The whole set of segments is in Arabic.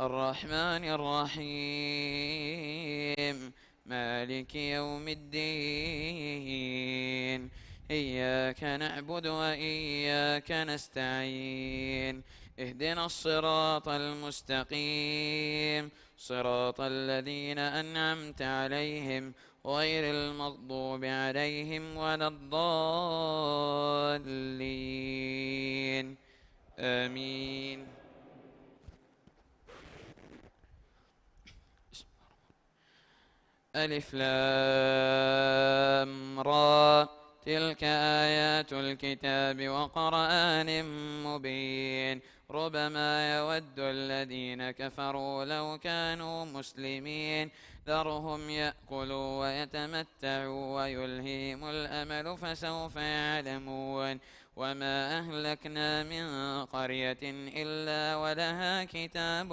الرحمن الرحيم مالك يوم الدين. إياك نعبد وإياك نستعين. اهدنا الصراط المستقيم، صراط الذين أنعمت عليهم غير المغضوب عليهم ولا الضالين. آمين. ألف لام را، تلك آيات الكتاب وقرآن مبين. ربما يود الذين كفروا لو كانوا مسلمين، ذرهم يأكلوا ويتمتعوا ويلهيهم الأمل فسوف يعلمون. وما أهلكنا من قرية إلا ولها كتاب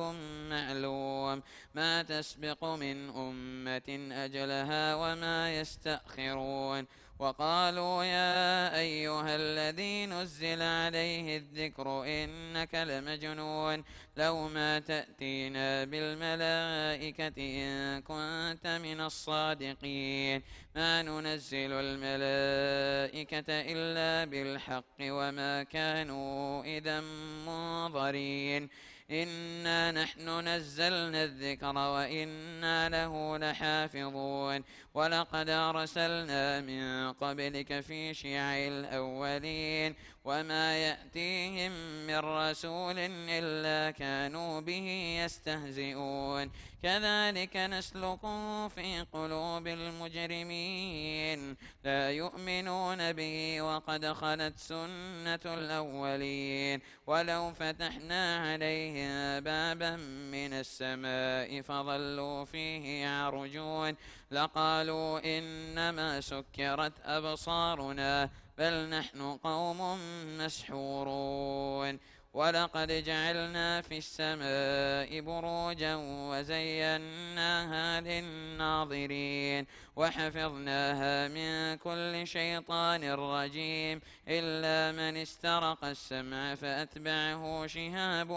معلوم، ما تسبق من أمة أجلها وما يستأخرون. وقالوا يا أيها الذي نزل عليه الذكر إنك لمجنون، لو ما تأتينا بالملائكة إن كنت من الصادقين. ما ننزل الملائكة إلا بالحق وما كانوا إذا منظرين. إنا نحن نزلنا الذكر وإنا له لحافظون. ولقد أرسلنا من قبلك في شيع الأولين، وما يأتيهم من رسول إلا كانوا به يستهزئون. كذلك نسلكه في قلوب المجرمين، لا يؤمنون به وقد خلت سنة الأولين. ولو فتحنا عليهم بابا من السماء فظلوا فيه يعرجون لقالوا إنما سكرت أبصارنا بل نحن قوم مسحورون. ولقد جعلنا في السماء بروجا وزيناها للناظرين، وحفظناها من كل شيطان رجيم إلا من استرق السمع فأتبعه شهاب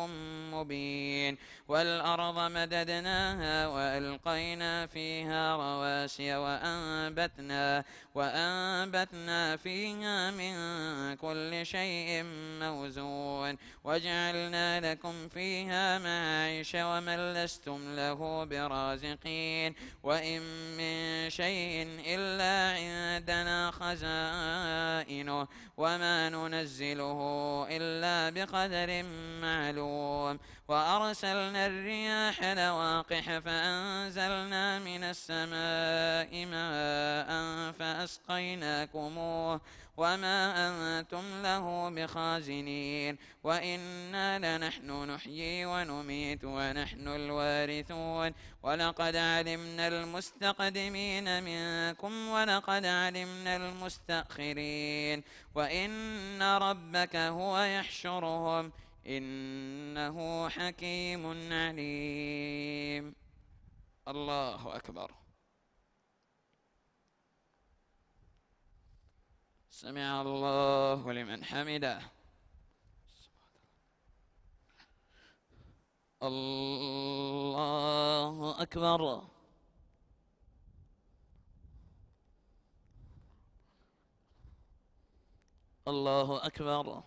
مبين. والأرض مددناها وألقينا فيها رواسي وأنبتنا فيها من كل شيء موزون. وجعلنا لكم فيها معايش ومن لستم له برازقين. وإن من شيء إلا عندنا خزائنه وما ننزله إلا بقدر معلوم. وأرسلنا الرياح لواقح فأنزلنا من السماء ماء فأسقيناكموه وما أنتم له بخازنين. وإنا لنحن نحيي ونميت ونحن الوارثون. ولقد علمنا المستقدمين منكم ولقد علمنا المستأخرين. وإن ربك هو يحشرهم إنه حكيم عليم. الله أكبر. سمع الله لمن حمده. الله أكبر. الله أكبر.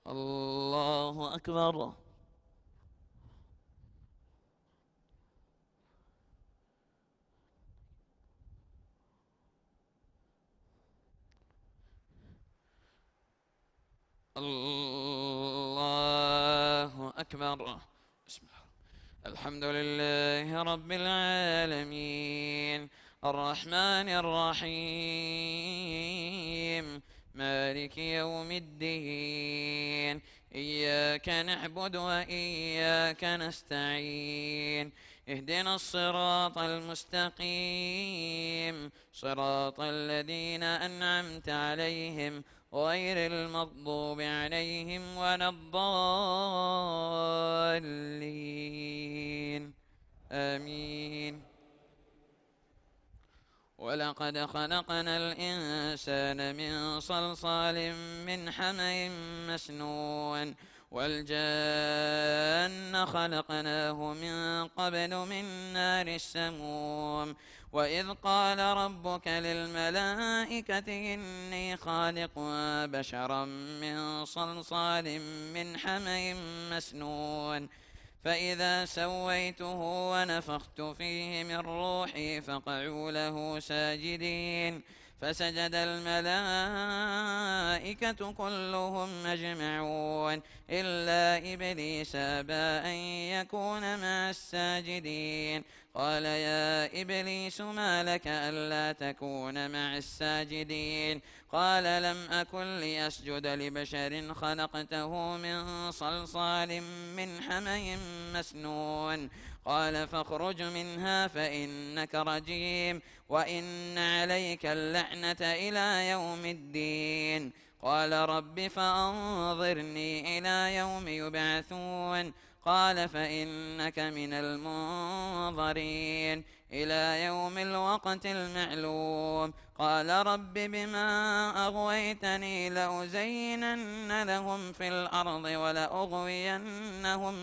الله أكبر. الله أكبر. بسم الله. الحمد لله رب العالمين، الرحمن الرحيم، مالك يوم الدين. إياك نعبد وإياك نستعين. اهدنا الصراط المستقيم، صراط الذين أنعمت عليهم غير المغضوب عليهم ولا الضالين. آمين. ولقد خلقنا الإنسان من صلصال من حمإ مسنون والجان خلقناه من قبل من نار السموم. وإذ قال ربك للملائكة إني خالق بشرا من صلصال من حمإ مسنون، فإذا سويته ونفخت فيه من روحي فقعوا له ساجدين. فسجد الملائكة كلهم أجمعون إلا إبليس أبى أن يكون مع الساجدين. قال يا إبليس ما لك ألا تكون مع الساجدين؟ قال لم أكن لأسجد لبشر خلقته من صلصال من حمإ مسنون. قال فاخرج منها فإنك رجيم وإن عليك اللعنة إلى يوم الدين. قال رب فأنظرني إلى يوم يبعثون. قال فإنك من المنظرين إلى يوم الوقت المعلوم. قال رب بما أغويتني لأزينن لهم في الأرض ولأغوينهم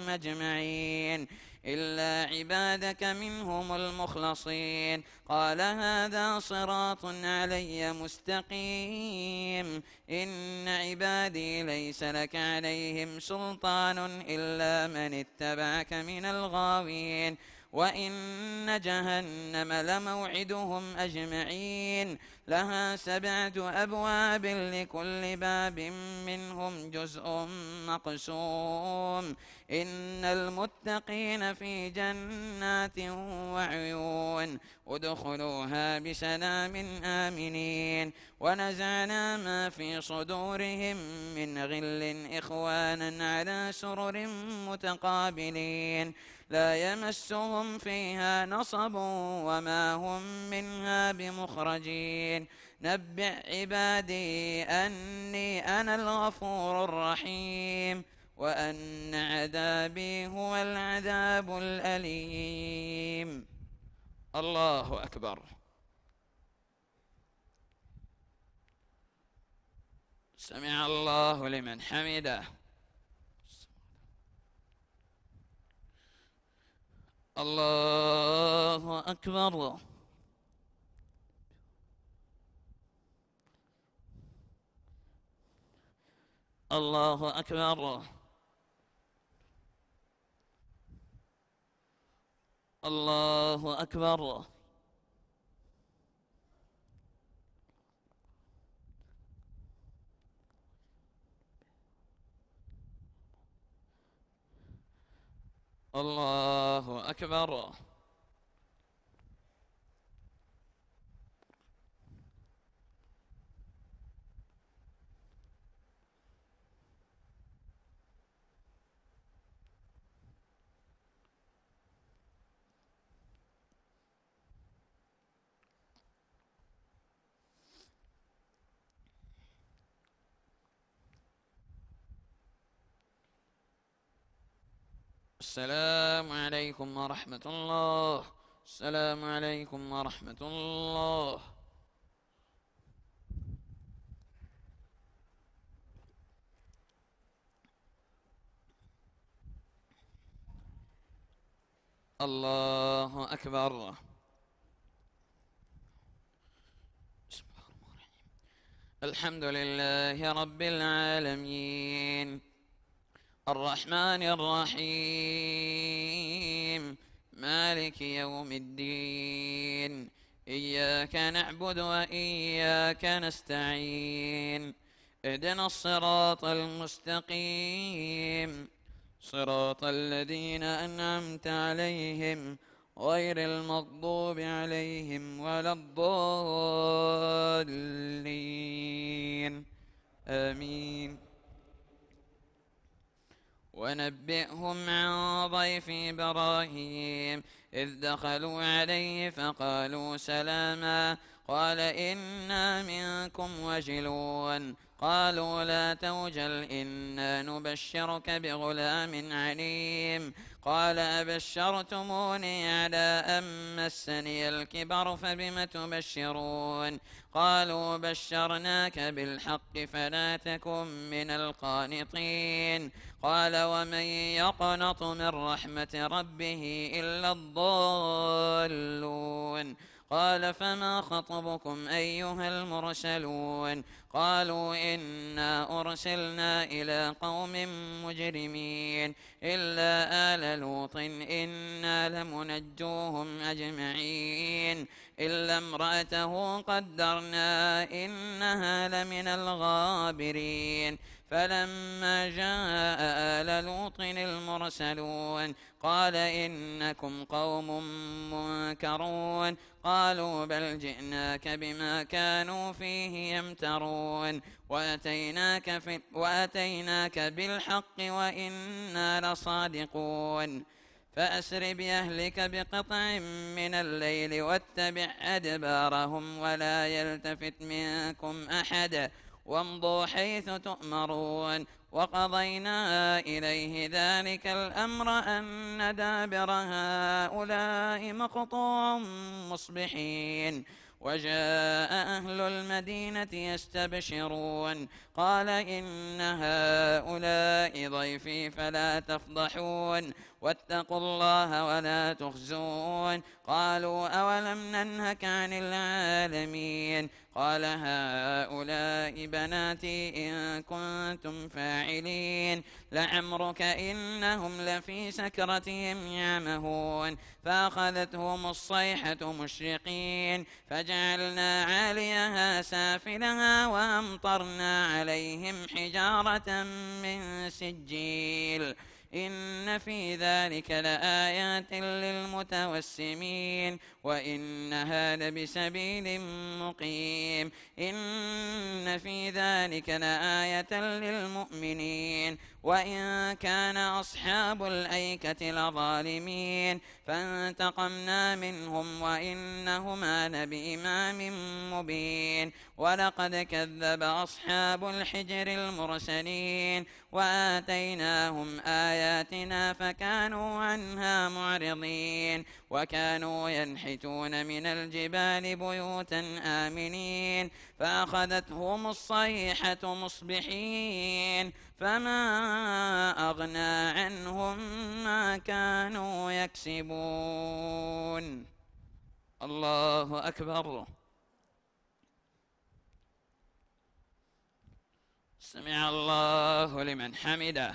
أجمعين إلا عبادك منهم المخلصين. قال هذا صراط علي مستقيم. إن عبادي ليس لك عليهم سلطان إلا من اتبعك من الغاوين. وإن جهنم لموعدهم أجمعين لها 7 أبواب لكل باب منهم جزء مقسوم. إن المتقين في جنات وعيون ادخلوها بسلام آمنين. ونزعنا ما في صدورهم من غل إخوانا على سرر متقابلين لا يمسهم فيها نصب وما هم منها بمخرجين. نبئ عبادي أني أنا الغفور الرحيم وأن عذابي هو العذاب الأليم. الله أكبر. سمع الله لمن حمده. الله أكبر. الله أكبر. الله أكبر. الله أكبر. السلام عليكم ورحمة الله. السلام عليكم ورحمة الله. الله أكبر. بسم الله الرحمن الرحيم. الحمد لله رب العالمين الرحمن الرحيم مالك يوم الدين. إياك نعبد وإياك نستعين. اهدنا الصراط المستقيم صراط الذين أنعمت عليهم غير المغضوب عليهم ولا الضالين آمين. ونبئهم عن ضيف إبراهيم إذ دخلوا عليه فقالوا سلاما قال إنا منكم وجلون. قالوا لا توجل إنا نبشرك بغلام عليم. قال أبشرتموني على أن مسني الكبر فبم تبشرون. قالوا بشرناك بالحق فلا تكن من القانطين. قال ومن يقنط من رحمة ربه إلا الضالون. قال فما خطبكم أيها المرسلون؟ قالوا إنا أرسلنا إلى قوم مجرمين إلا آل لوط إنا لمنجوهم أجمعين إلا امرأته قدرنا إنها لمن الغابرين. فلما جاء آل لوط المرسلون قال إنكم قوم منكرون. قالوا بل جئناك بما كانوا فيه يمترون وأتيناك بالحق وإنا لصادقون. فأسر بأهلك بقطع من الليل واتبع أدبارهم ولا يلتفت منكم أحد وامضوا حيث تؤمرون. وقضينا إليه ذلك الأمر أن دابر هؤلاء مقطوع مصبحين. وجاء أهل المدينة يستبشرون قال إن هؤلاء ضيفي فلا تفضحون واتقوا الله ولا تخزون. قالوا أولم ننهك عن العالمين؟ قال هؤلاء بناتي إن كنتم فاعلين. لعمرك إنهم لفي سكرتهم يعمهون. فأخذتهم الصيحة مشرقين فجعلنا عاليها سافلها وأمطرنا عليهم حجارة من سجيل. إن في ذلك لآيات للمتوسمين وإنها لبسبيل مقيم. إن في ذلك لآية للمؤمنين وإن كان أصحاب الأيكة لظالمين فانتقمنا منهم وإنهما لبإمام مبين. ولقد كذب أصحاب الحجر المرسلين وآتيناهم آياتنا فكانوا عنها معرضين. وكانوا ينحتون من الجبال بيوتا آمنين فأخذتهم الصيحة مصبحين فما أغنى عنهم ما كانوا يكسبون. الله أكبر. سمع الله لمن حمده.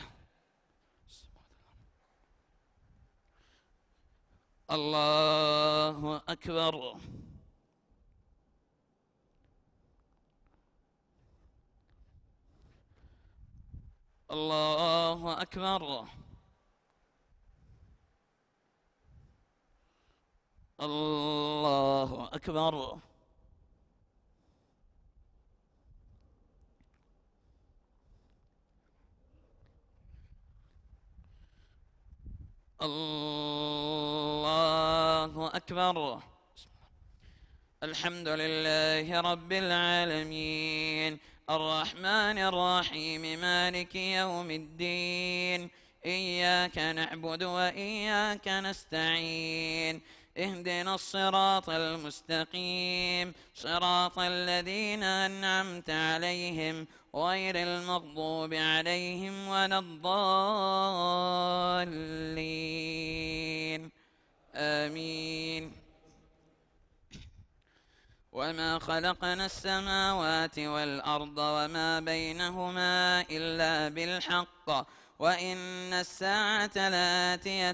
الله أكبر. الله أكبر. الله أكبر. الله أكبر. الحمد لله رب العالمين الرحمن الرحيم مالك يوم الدين. إياك نعبد وإياك نستعين. اهدنا الصراط المستقيم صراط الذين أنعمت عليهم غير المغضوب عليهم ولا الضالين آمين. وما خلقنا السماوات والأرض وما بينهما إلا بالحق وإن الساعة لآتية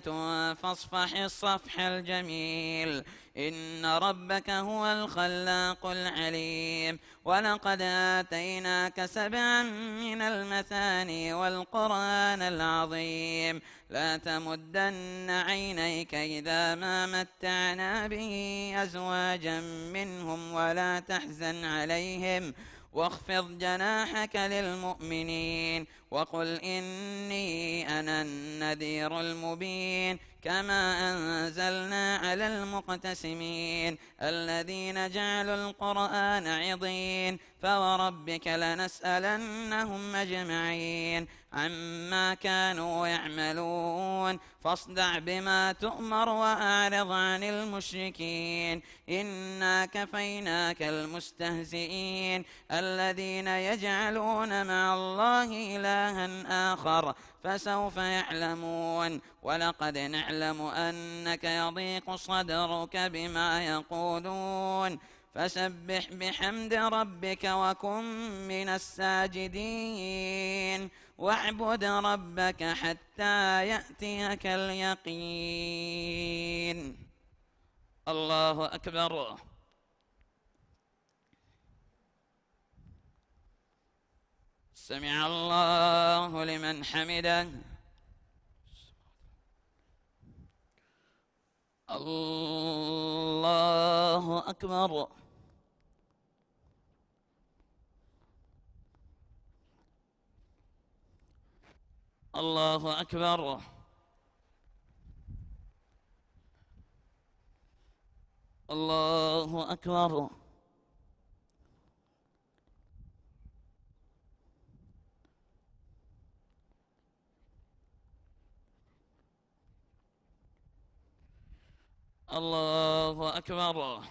فاصفح الصفح الجميل. إن ربك هو الخلاق العليم. ولقد آتيناك 7 من المثاني والقرآن العظيم. لا تمدن عينيك إذا ما متعنا به أزواجا منهم ولا تحزن عليهم واخفض جناحك للمؤمنين وقل إني أنا النذير المبين. كما أنزلنا على المقتسمين الذين جعلوا القرآن عضين فوربك لنسألنهم أجمعين عما كانوا يعملون فاصدع بما تؤمر وأعرض عن المشركين إنا كفيناك المستهزئين الذين يجعلون مع الله إلها آخر فسوف يعلمون ولقد نعلم أنك يضيق صدرك بما يقولون فسبح بحمد ربك وكن من الساجدين واعبد ربك حتى يأتيك اليقين. الله أكبر. سمع الله لمن حمده. الله أكبر. الله أكبر. الله أكبر. الله أكبر.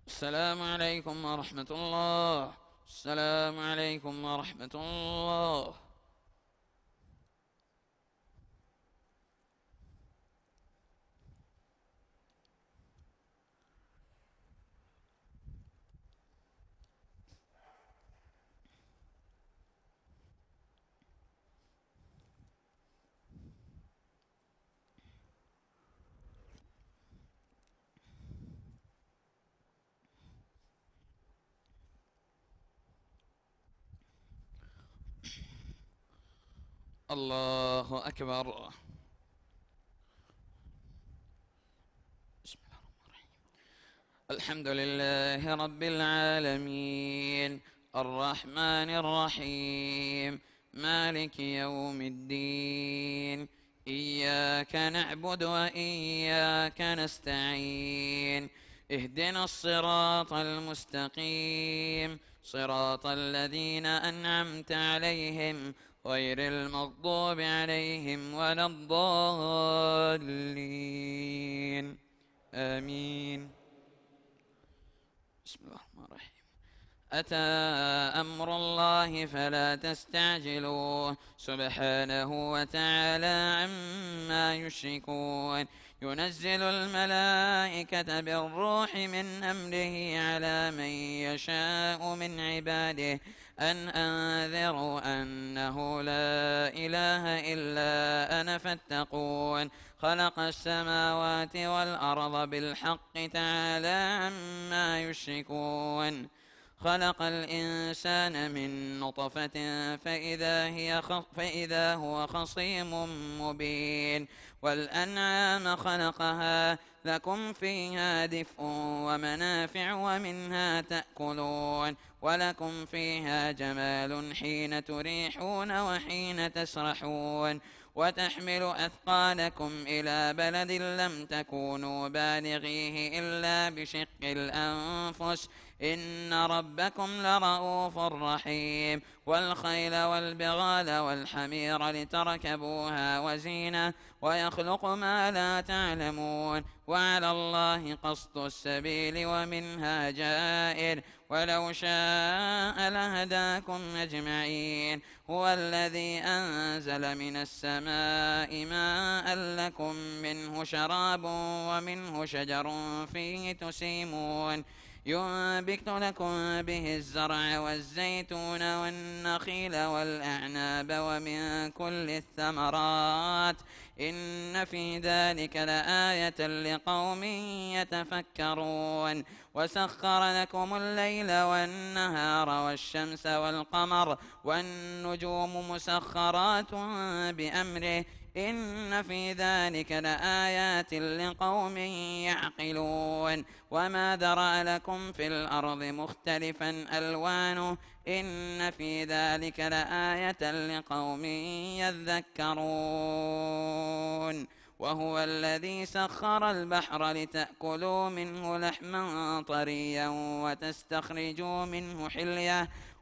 السلام عليكم ورحمة الله. السلام عليكم ورحمة الله. الله أكبر. بسم الله الرحمن الرحيم. الحمد لله رب العالمين الرحمن الرحيم مالك يوم الدين إياك نعبد وإياك نستعين اهدنا الصراط المستقيم صراط الذين أنعمت عليهم غير المغضوب عليهم ولا الضالين آمين. بسم الله الرحمن الرحيم. أتى أمر الله فلا تستعجلوه سبحانه وتعالى عما يشركون ينزل الملائكة بالروح من أمره على من يشاء من عباده أن أنذروا أنه لا إله إلا أنا فاتقون خلق السماوات والأرض بالحق تعالى عما يشركون خلق الإنسان من نطفة فإذا هو خصيم مبين والأنعام خلقها لكم فيها دفء ومنافع ومنها تأكلون ولكم فيها جمال حين تريحون وحين تسرحون وتحمل أثقالكم إلى بلد لم تكونوا بالغيه إلا بشق الأنفس إن ربكم لرؤوف رحيم والخيل والبغال والحمير لتركبوها وزينة ويخلق ما لا تعلمون وعلى الله قصد السبيل ومنها جائر ولو شاء لهداكم أجمعين هو الذي أنزل من السماء ماء لكم منه شراب ومنه شجر فيه تسيمون ينبت لكم به الزرع والزيتون والنخيل والأعناب ومن كل الثمرات إن في ذلك لآية لقوم يتفكرون وسخر لكم الليل والنهار والشمس والقمر والنجوم مسخرات بأمره إن في ذلك لآيات لقوم يعقلون وما ذرأ لكم في الأرض مختلفا ألوانه إن في ذلك لآية لقوم يذكرون وهو الذي سخر البحر لتأكلوا منه لحما طريا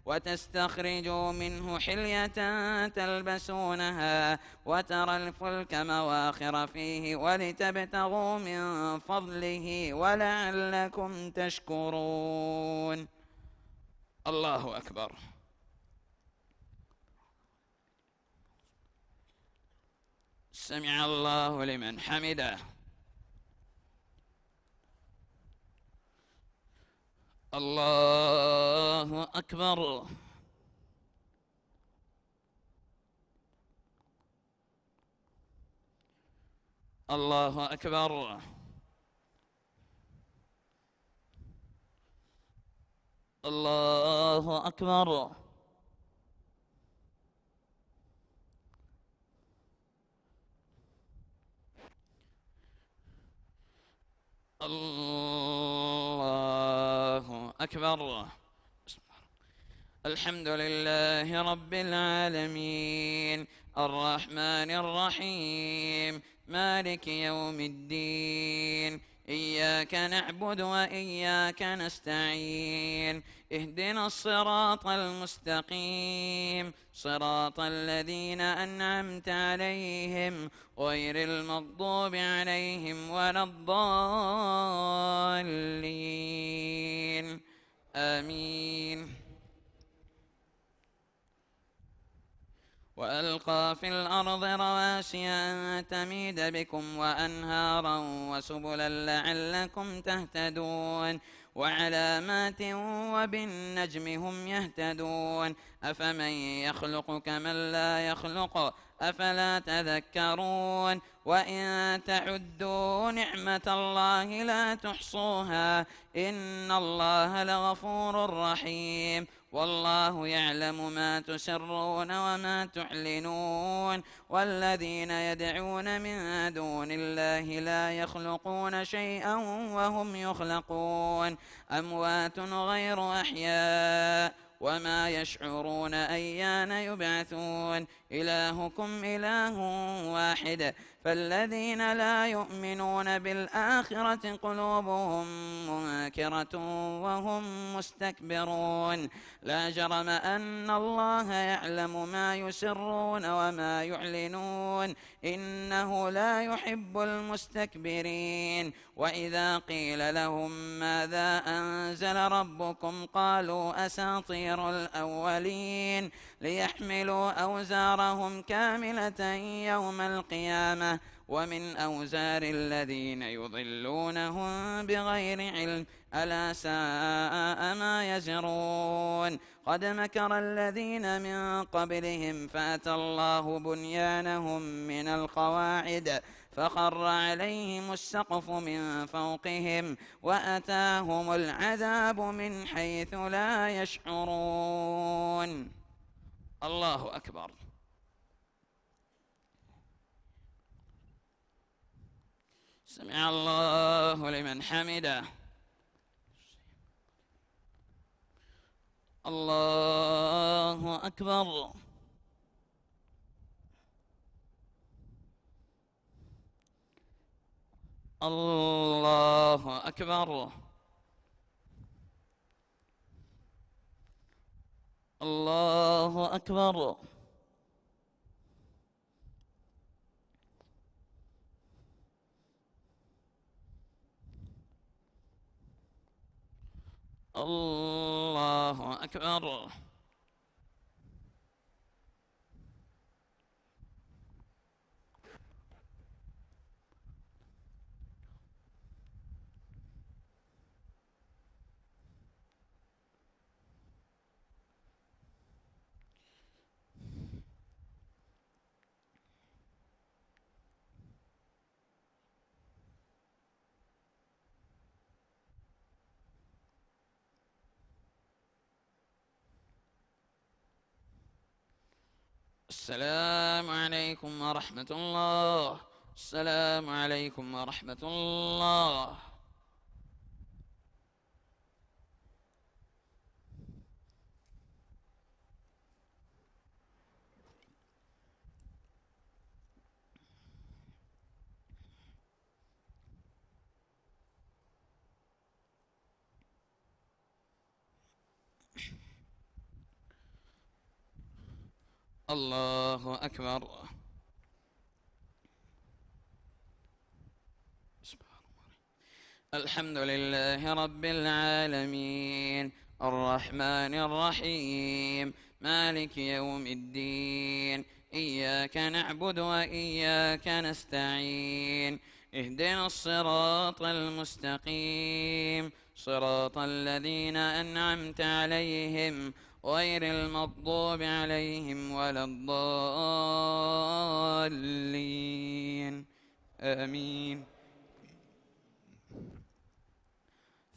وتستخرجوا منه حلية تلبسونها وترى الفلك مواخر فيه ولتبتغوا من فضله ولعلكم تشكرون. الله أكبر. سمع الله لمن حمده. الله أكبر. الله أكبر. الله أكبر. الله أكبر. الحمد لله رب العالمين الرحمن الرحيم مالك يوم الدين إياك نعبد وإياك نستعين اهدنا الصراط المستقيم صراط الذين أنعمت عليهم غير المغضوب عليهم ولا الضالين آمين. وألقى في الأرض رواسي أن تميد بكم وأنهارا وسبلا لعلكم تهتدون وعلامات وبالنجم هم يهتدون أفمن يخلق كمن لا يخلق أفلا تذكرون وإن تعدوا نعمة الله لا تحصوها إن الله لغفور رحيم والله يعلم ما تسرون وما تعلنون والذين يدعون من دون الله لا يخلقون شيئا وهم يخلقون أموات غير أحياء وما يشعرون أيان يبعثون إلهكم إله واحد فالذين لا يؤمنون بالآخرة قلوبهم منكرة وهم مستكبرون لا جرم أن الله يعلم ما يسرون وما يعلنون إنه لا يحب المستكبرين وإذا قيل لهم ماذا أنزل ربكم قالوا أساطير الأولين ليحملوا أوزارهم كاملة يوم القيامة ومن أوزار الذين يضلونهم بغير علم ألا ساء ما يزرون قد مكر الذين من قبلهم فأتى الله بنيانهم من القواعد فخر عليهم السقف من فوقهم وأتاهم العذاب من حيث لا يشعرون. الله أكبر. سمع الله لمن حمده. الله أكبر. الله أكبر. الله أكبر. الله أكبر. السلام عليكم ورحمة الله. السلام عليكم ورحمة الله. الله أكبر. الحمد لله رب العالمين، الرحمن الرحيم، مالك يوم الدين، إياك نعبد وإياك نستعين، اهدنا الصراط المستقيم، صراط الذين أنعمت عليهم غير المغضوب عليهم ولا الضالين، آمين.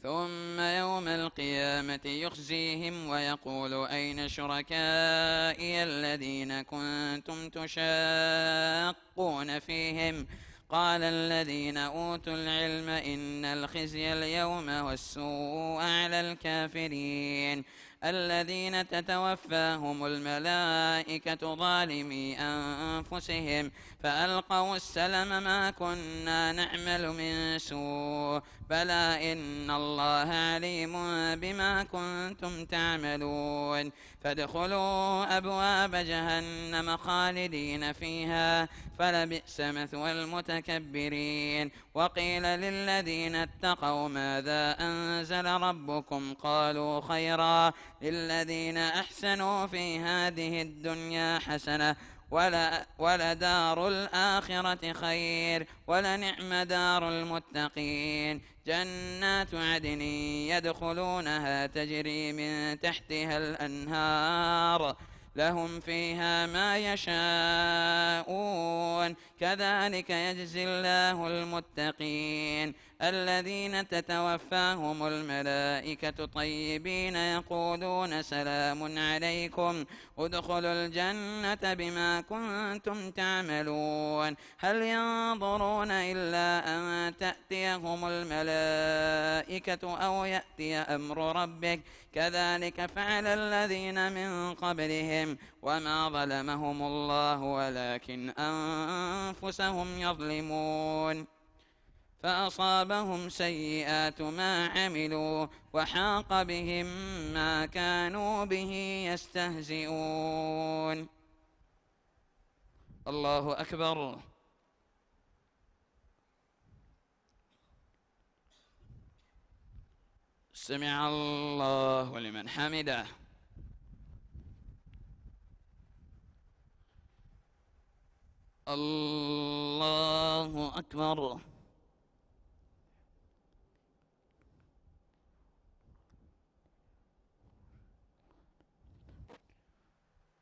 ثم يوم القيامة يخزيهم ويقول أين شركائي الذين كنتم تشاقون فيهم؟ قال الذين أوتوا العلم إن الخزي اليوم والسوء على الكافرين الذين تتوفاهم الملائكة ظالمي أنفسهم فألقوا السلم ما كنا نعمل من سوء بلى إن الله عليم بما كنتم تعملون فادخلوا أبواب جهنم خالدين فيها فلبئس مثوى المتكبرين وقيل للذين اتقوا ماذا أنزل ربكم قالوا خيرا للذين أحسنوا في هذه الدنيا حسنة ولدار الآخرة خير ولنعم دار المتقين جنات عدن يدخلونها تجري من تحتها الأنهار لهم فيها ما يشاءون كذلك يجزي الله المتقين الذين تتوفاهم الملائكة طيبين يقولون سلام عليكم ادخلوا الجنة بما كنتم تعملون هل ينظرون إلا أن تأتيهم الملائكة أو يأتي أمر ربك كذلك فعل الذين من قبلهم وما ظلمهم الله ولكن أنفسهم يظلمون فأصابهم سيئات ما عملوا وحاق بهم ما كانوا به يستهزئون. الله أكبر. سمع الله لمن حمده. الله أكبر.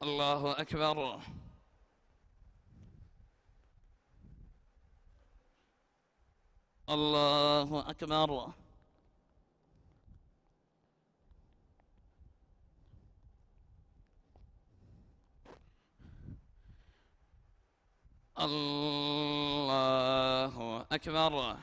الله أكبر. الله أكبر. الله أكبر.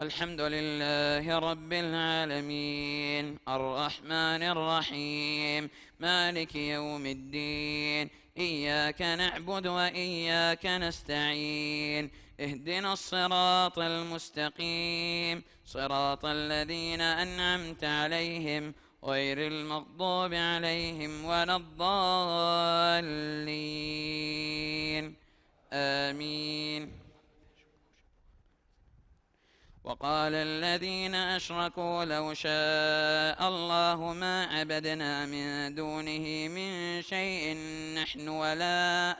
الحمد لله رب العالمين الرحمن الرحيم مالك يوم الدين إياك نعبد وإياك نستعين اهدنا الصراط المستقيم صراط الذين أنعمت عليهم غير المغضوب عليهم ولا الضالين آمين. وقال الذين أشركوا لو شاء الله ما عبدنا من دونه من شيء نحن ولا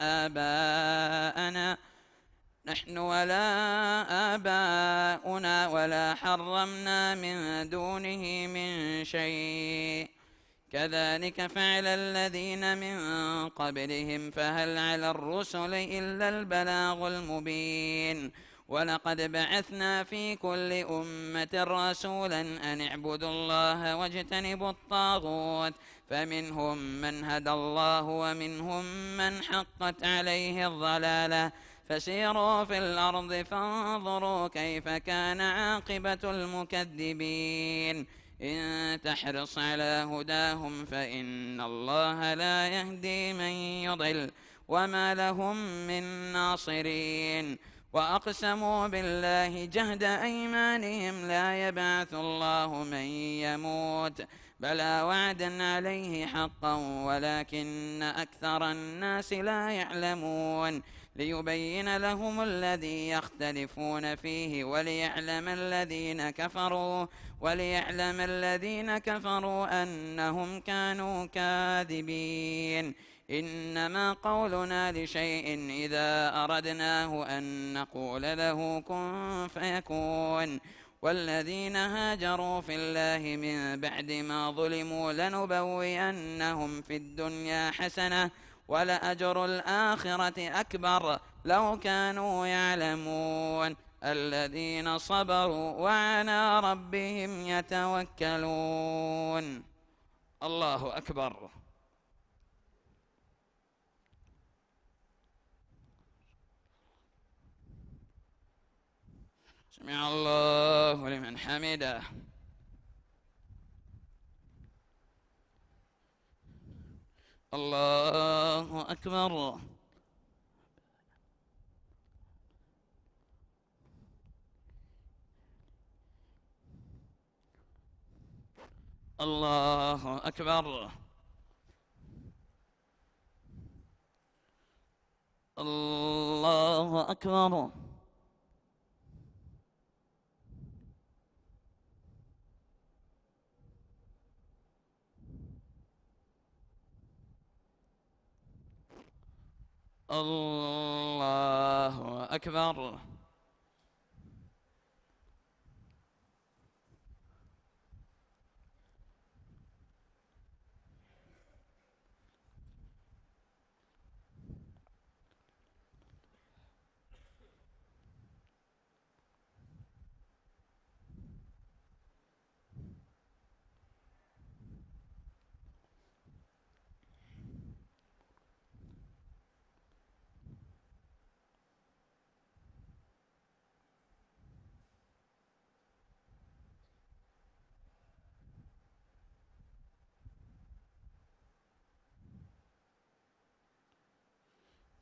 آباؤنا ولا حرمنا من دونه من شيء كذلك فعل الذين من قبلهم فهل على الرسل إلا البلاغ المبين. ولقد بعثنا في كل أمة رسولا أن اعبدوا الله واجتنبوا الطاغوت فمنهم من هدى الله ومنهم من حقت عليه الضلالة فسيروا في الأرض فانظروا كيف كان عاقبة المكذبين. إن تحرص على هداهم فإن الله لا يهدي من يضل وما لهم من ناصرين. وأقسموا بالله جهد أيمانهم لا يبعث الله من يموت بلى وعدا عليه حقا ولكن أكثر الناس لا يعلمون. ليبين لهم الذي يختلفون فيه وليعلم الذين كفروا أنهم كانوا كاذبين. إنما قولنا لشيء إذا أردناه أن نقول له كن فيكون. والذين هاجروا في الله من بعد ما ظلموا لنبوئنهم في الدنيا حسنة ولأجر الآخرة أكبر لو كانوا يعلمون. الذين صبروا وعلى ربهم يتوكلون. الله أكبر. سمع الله لمن حمده. الله أكبر. الله أكبر. الله أكبر. الله أكبر.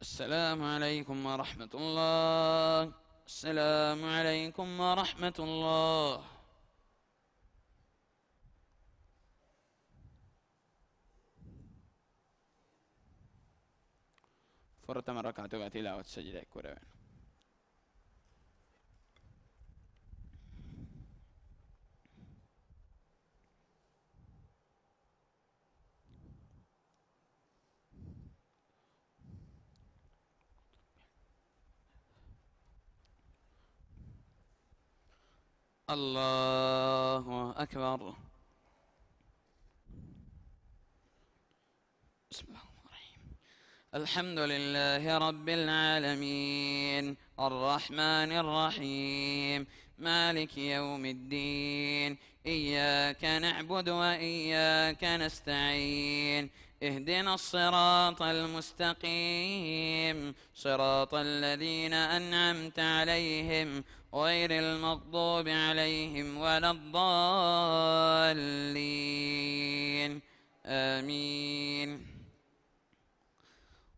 السلام عليكم ورحمة الله. السلام عليكم ورحمة الله. فرت من ركعتك تلاوة السجدة كورين. الله أكبر. بسم الله الرحمن الرحيم. الحمد لله رب العالمين الرحمن الرحيم مالك يوم الدين إياك نعبد وإياك نستعين اهدنا الصراط المستقيم صراط الذين أنعمت عليهم غير المغضوب عليهم ولا الضالين آمين.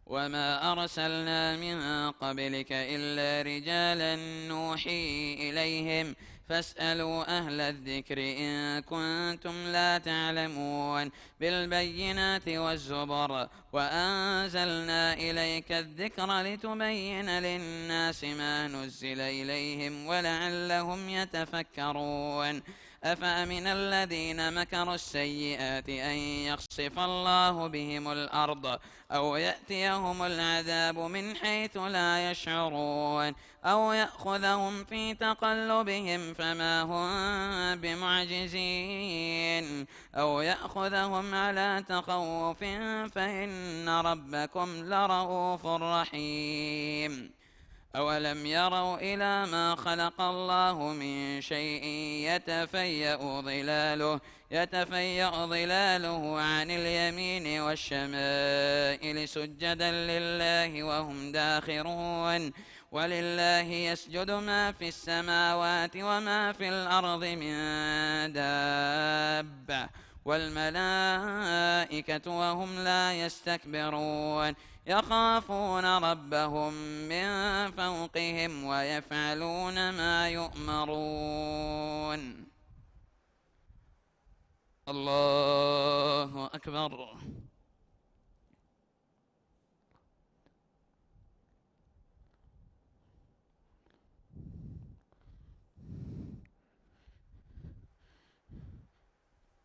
وما أرسلنا من قبلك إلا رجالا نوحي إليهم فاسألوا أهل الذكر إن كنتم لا تعلمون بالبينات والزبر وأنزلنا إليك الذكر لتبين للناس ما نزل إليهم ولعلهم يتفكرون أفأمن الذين مكروا السيئات أن يخسف الله بهم الأرض أو يأتيهم العذاب من حيث لا يشعرون أو يأخذهم في تقلبهم فما هم بمعجزين أو يأخذهم على تخوف فإن ربكم لرءوف رحيم أولم يروا إلى ما خلق الله من شيء يتفيأ ظلاله عن اليمين والشمائل سجدا لله وهم داخرون ولله يسجد ما في السماوات وما في الأرض من دابة والملائكة وهم لا يستكبرون يخافون ربهم من فوقهم ويفعلون ما يؤمرون. الله أكبر.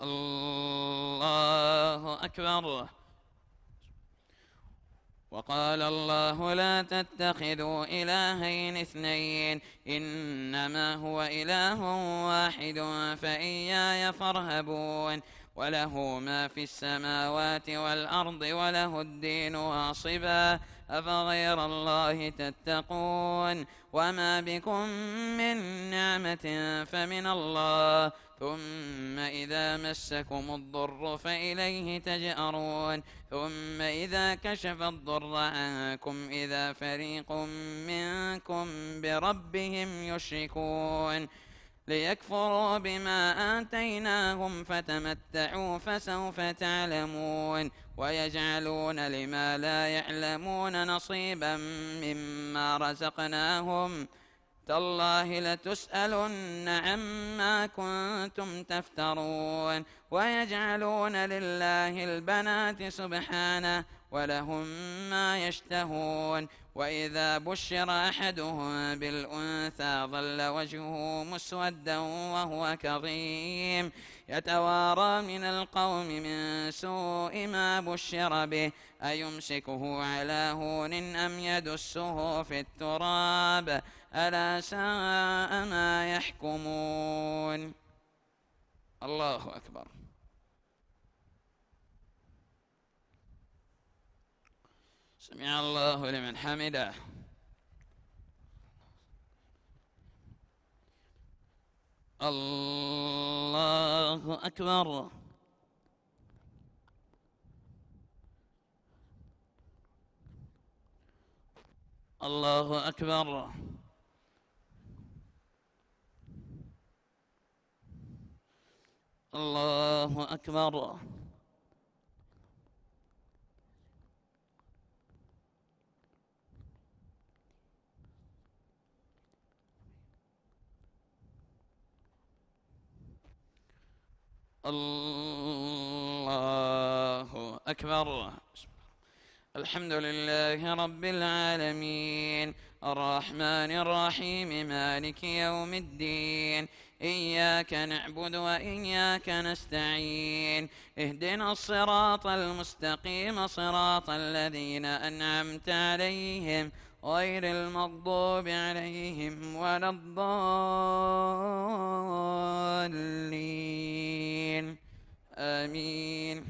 الله أكبر. وقال الله لا تتخذوا إلهين اثنين إنما هو إله واحد فإياي فارهبون وله ما في السماوات والأرض وله الدين واصبا أفغير الله تتقون وما بكم من نعمة فمن الله ثم إذا مسكم الضر فإليه تجأرون ثم إذا كشف الضر عنكم إذا فريق منكم بربهم يشركون ليكفروا بما آتيناهم فتمتعوا فسوف تعلمون ويجعلون لما لا يعلمون نصيبا مما رزقناهم تالله لتسألن عما كنتم تفترون ويجعلون لله البنات سبحانه ولهم ما يشتهون وإذا بشر أحدهم بالأنثى ظل وجهه مسودا وهو كظيم يتوارى من القوم من سوء ما بشر به أيمسكه على هون أم يدسه في التراب ألا ساء ما يحكمون. الله أكبر. سمع الله لمن حمده. الله أكبر. الله أكبر. الله أكبر. الله أكبر. الحمد لله رب العالمين الرحمن الرحيم مالك يوم الدين إياك نعبد وإياك نستعين اهدنا الصراط المستقيم صراط الذين أنعمت عليهم غير المغضوب عليهم ولا الضالين آمين.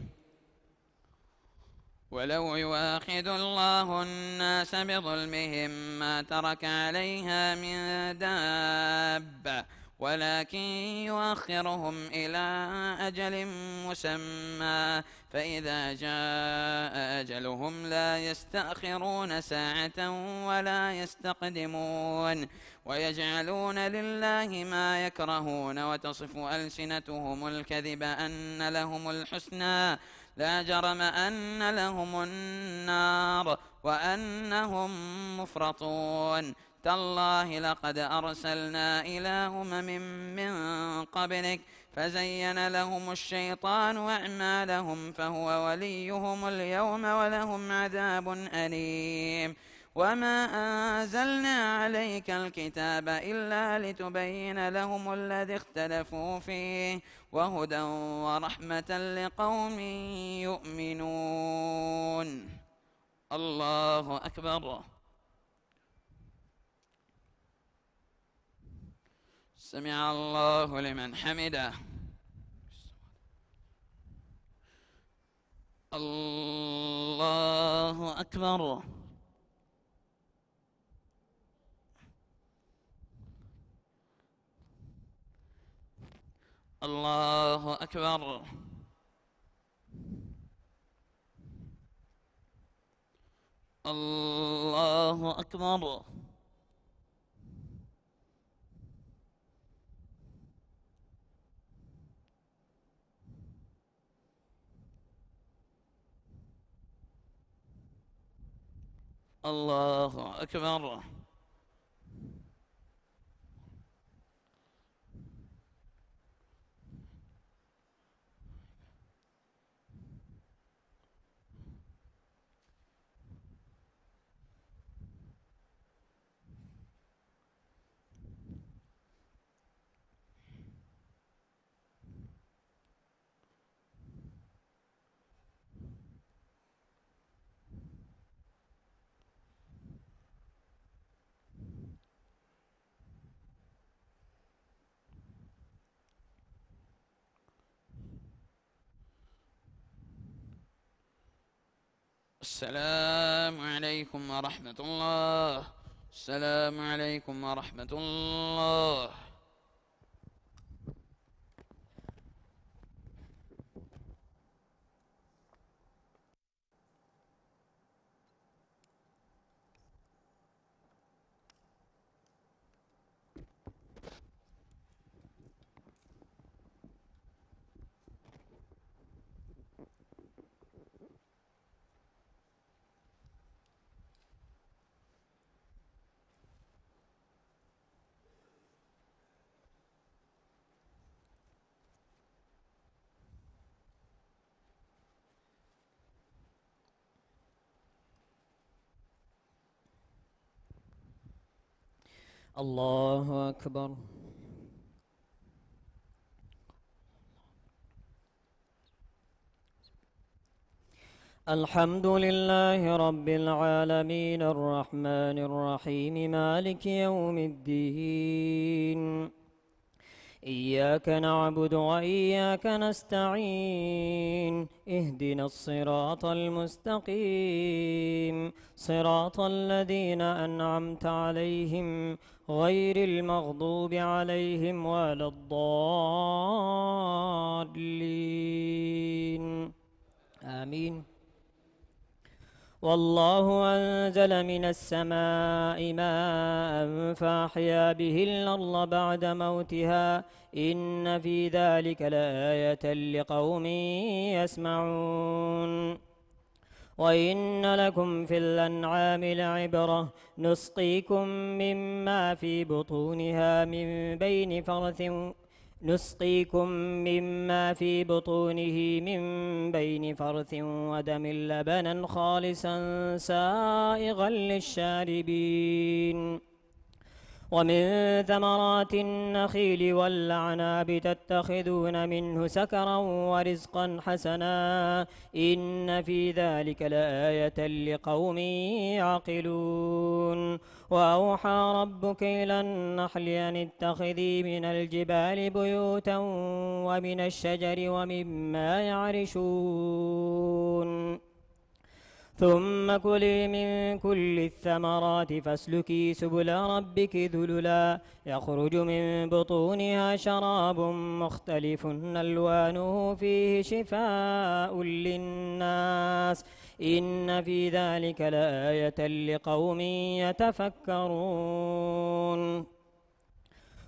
ولو يؤاخذ الله الناس بظلمهم ما ترك عليها من دابة ولكن يؤخرهم إلى أجل مسمى فإذا جاء أجلهم لا يستأخرون ساعة ولا يستقدمون ويجعلون لله ما يكرهون وتصف ألسنتهم الكذب أن لهم الحسنى لا جرم أن لهم النار وأنهم مفرطون تالله لقد أرسلنا إلى أمم من قبلك فزين لهم الشيطان أعمالهم فهو وليهم اليوم ولهم عذاب أليم وما أنزلنا عليك الكتاب إلا لتبين لهم الذي اختلفوا فيه وهدى ورحمة لقوم يؤمنون. الله أكبر. سمع الله لمن حمده. الله أكبر. الله أكبر. الله أكبر. الله أكبر. السلام عليكم ورحمة الله. السلام عليكم ورحمة الله. الله أكبر. الحمد لله رب العالمين الرحمن الرحيم مالك يوم الدين إياك نعبد وإياك نستعين اهدنا الصراط المستقيم صراط الذين أنعمت عليهم غير المغضوب عليهم ولا الضالين آمين. والله أنزل من السماء ماء فأحيا به الأرض بعد موتها إن في ذلك لآية لقوم يسمعون. وإن لكم في الأنعام لعبرة نسقيكم مما في بطونها من بين فرث ودم لبنا خالصا سائغا للشاربين. ومن ثمرات النخيل والأعناب تتخذون منه سكرا ورزقا حسنا إن في ذلك لآية لقوم يعقلون. وأوحى ربك إلى النحل أن اتخذي من الجبال بيوتا ومن الشجر ومما يعرشون ثم كلي من كل الثمرات فاسلكي سبل ربك ذللا يخرج من بطونها شراب مختلف ألوانه فيه شفاء للناس إن في ذلك لآية لقوم يتفكرون.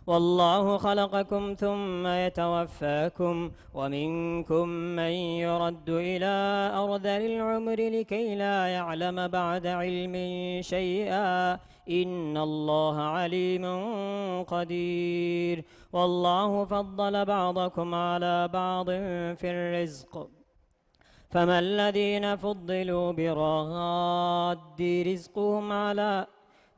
والله خلقكم ثم يتوفاكم ومنكم من يرد إلى أرذل العمر لكي لا يعلم بعد علم شيئا إن الله عليم قدير والله فضل بعضكم على بعض في الرزق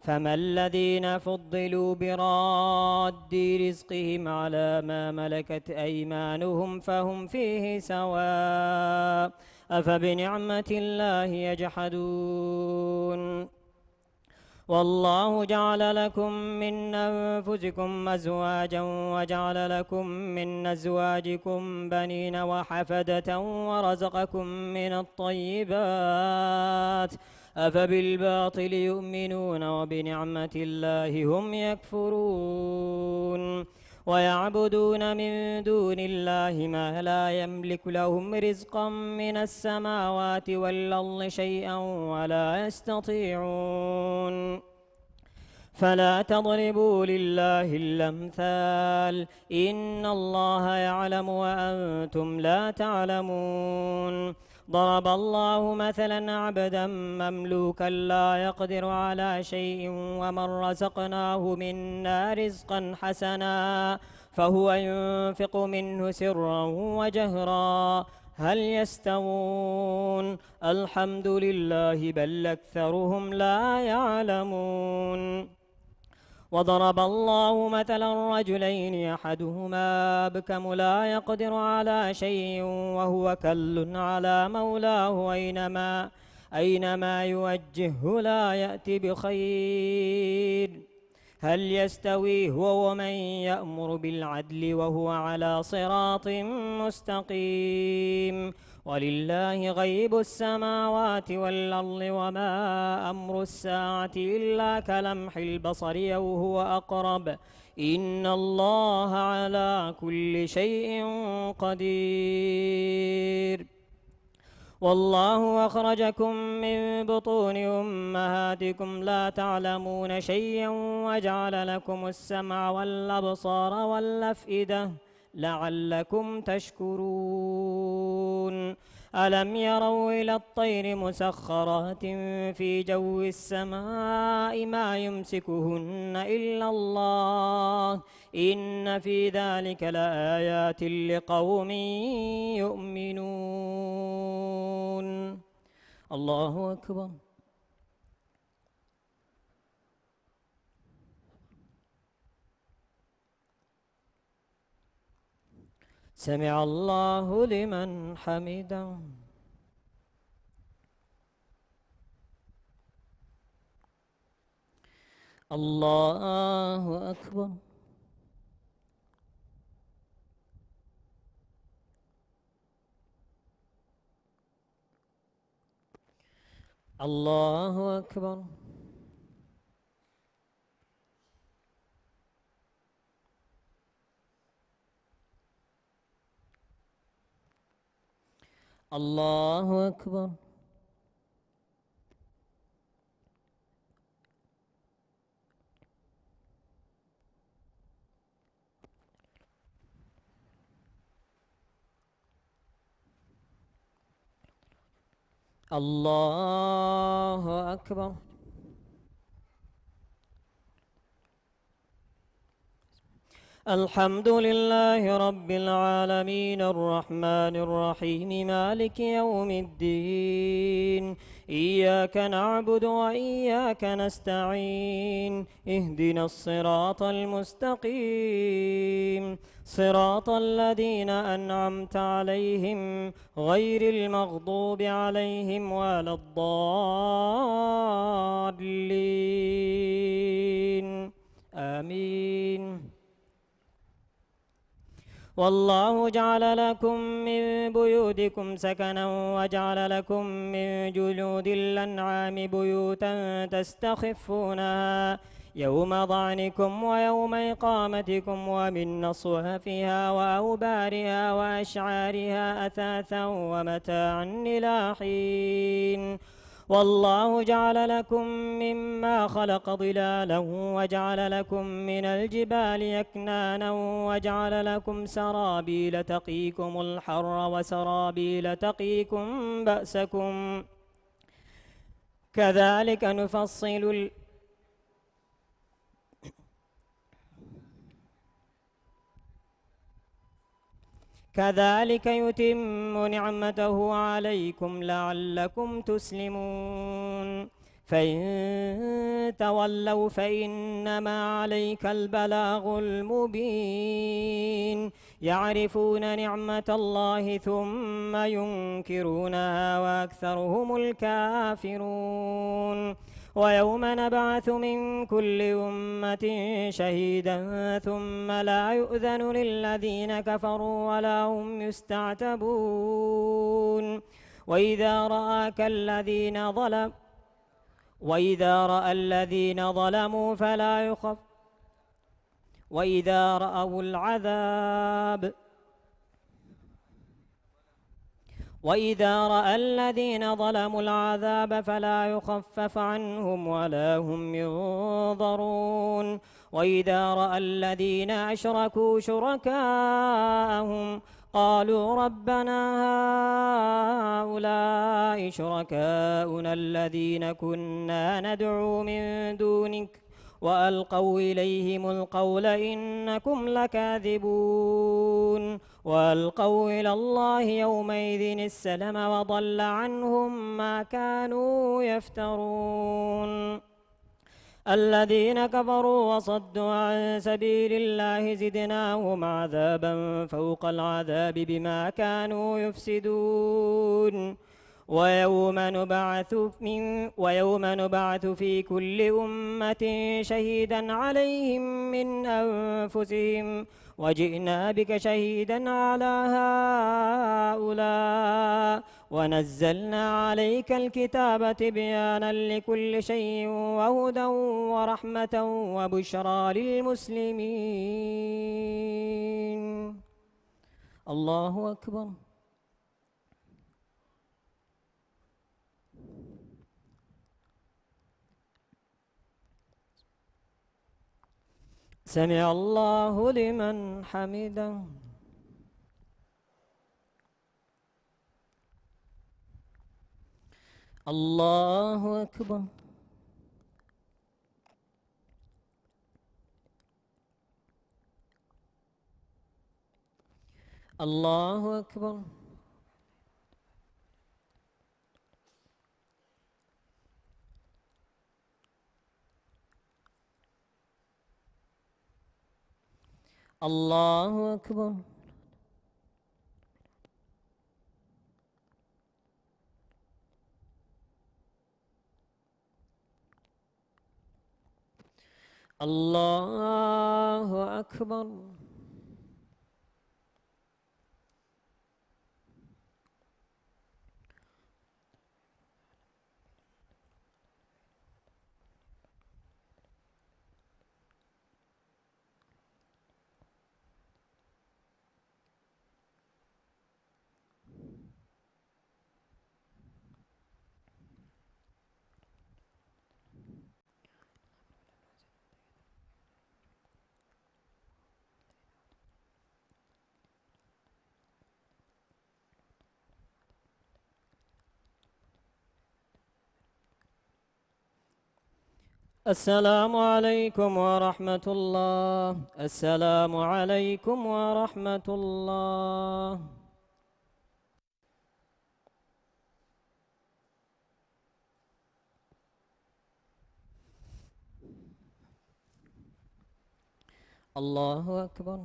فما الذين فضلوا براد رزقهم على ما ملكت أيمانهم فهم فيه سواء أفبنعمة الله يجحدون والله جعل لكم من أنفسكم أزواجا وجعل لكم من أزواجكم بنين وحفدة ورزقكم من الطيبات أفبالباطل يؤمنون وبنعمة الله هم يكفرون ويعبدون من دون الله ما لا يملك لهم رزقا من السماوات والأرض شيئا ولا يستطيعون فلا تضربوا لله الأمثال إن الله يعلم وأنتم لا تعلمون ضرب الله مثلا عبدا مملوكا لا يقدر على شيء ومن رزقناه منا رزقا حسنا فهو ينفق منه سرا وجهرا هل يستوون الحمد لله بل أكثرهم لا يعلمون وضرب الله مثلا رجلين أحدهما أبكم لا يقدر على شيء وهو كل على مولاه أينما يوجهه لا يأتي بخير هل يستوي هو ومن يأمر بالعدل وهو على صراط مستقيم ولله غيب السماوات والأرض وما أمر الساعة إلا كلمح البصر أو هو أقرب إن الله على كل شيء قدير والله أخرجكم من بطون أمهاتكم لا تعلمون شيئا وجعل لكم السمع والأبصار والأفئدة لعلكم تشكرون ألم يروا إلى الطير مسخرات في جو السماء ما يمسكهن إلا الله إن في ذلك لآيات لقوم يؤمنون الله أكبر سمع الله لمن حمده الله أكبر الله أكبر الله أكبر الله أكبر الحمد لله رب العالمين الرحمن الرحيم مالك يوم الدين إياك نعبد وإياك نستعين اهدنا الصراط المستقيم صراط الذين أنعمت عليهم غير المغضوب عليهم ولا الضالين آمين والله جعل لكم من بيوتكم سكنا وجعل لكم من جلود الأنعام بيوتا تستخفونها يوم ظعنكم ويوم إقامتكم ومن أصوافها وأوبارها وأشعارها أثاثا ومتاعا إلى حين والله جعل لكم مما خلق ظلالا وجعل لكم من الجبال أكنانا وجعل لكم سرابيل تقيكم الحر وسرابيل تقيكم بأسكم كذلك نفصل كذلك يتم نعمته عليكم لعلكم تسلمون فإن تولوا فإنما عليك البلاغ المبين يعرفون نعمة الله ثم ينكرونها وأكثرهم الكافرون ويوم نبعث من كل أمة شهيدا ثم لا يؤذن للذين كفروا ولا هم يستعتبون وإذا رأى الذين ظلموا فلا يخف وإذا رأوا العذاب وإذا رأى الذين ظلموا العذاب فلا يخفف عنهم ولا هم ينظرون وإذا رأى الذين أشركوا شركاءهم قالوا ربنا هؤلاء شركاؤنا الذين كنا ندعو من دونك وألقوا إليهم القول إنكم لكاذبون وألقوا إلى الله يومئذ السلم وضل عنهم ما كانوا يفترون الذين كفروا وصدوا عن سبيل الله زدناهم عذابا فوق العذاب بما كانوا يفسدون ويوم نبعث في كل أمة شهيدا عليهم من أنفسهم وجئنا بك شهيدا على هؤلاء ونزلنا عليك الكتاب تبيانا لكل شيء وهدى ورحمة وبشرى للمسلمين. الله أكبر. سمع الله لمن حمده. الله أكبر. الله أكبر. الله أكبر. الله أكبر. السلام عليكم ورحمة الله. السلام عليكم ورحمة الله. الله أكبر.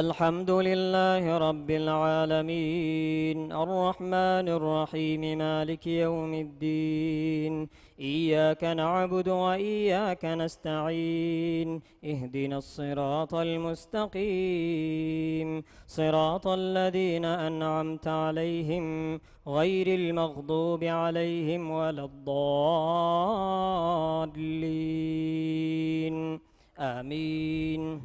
الحمد لله رب العالمين الرحمن الرحيم مالك يوم الدين إياك نعبد وإياك نستعين اهدنا الصراط المستقيم صراط الذين أنعمت عليهم غير المغضوب عليهم ولا الضالين آمين.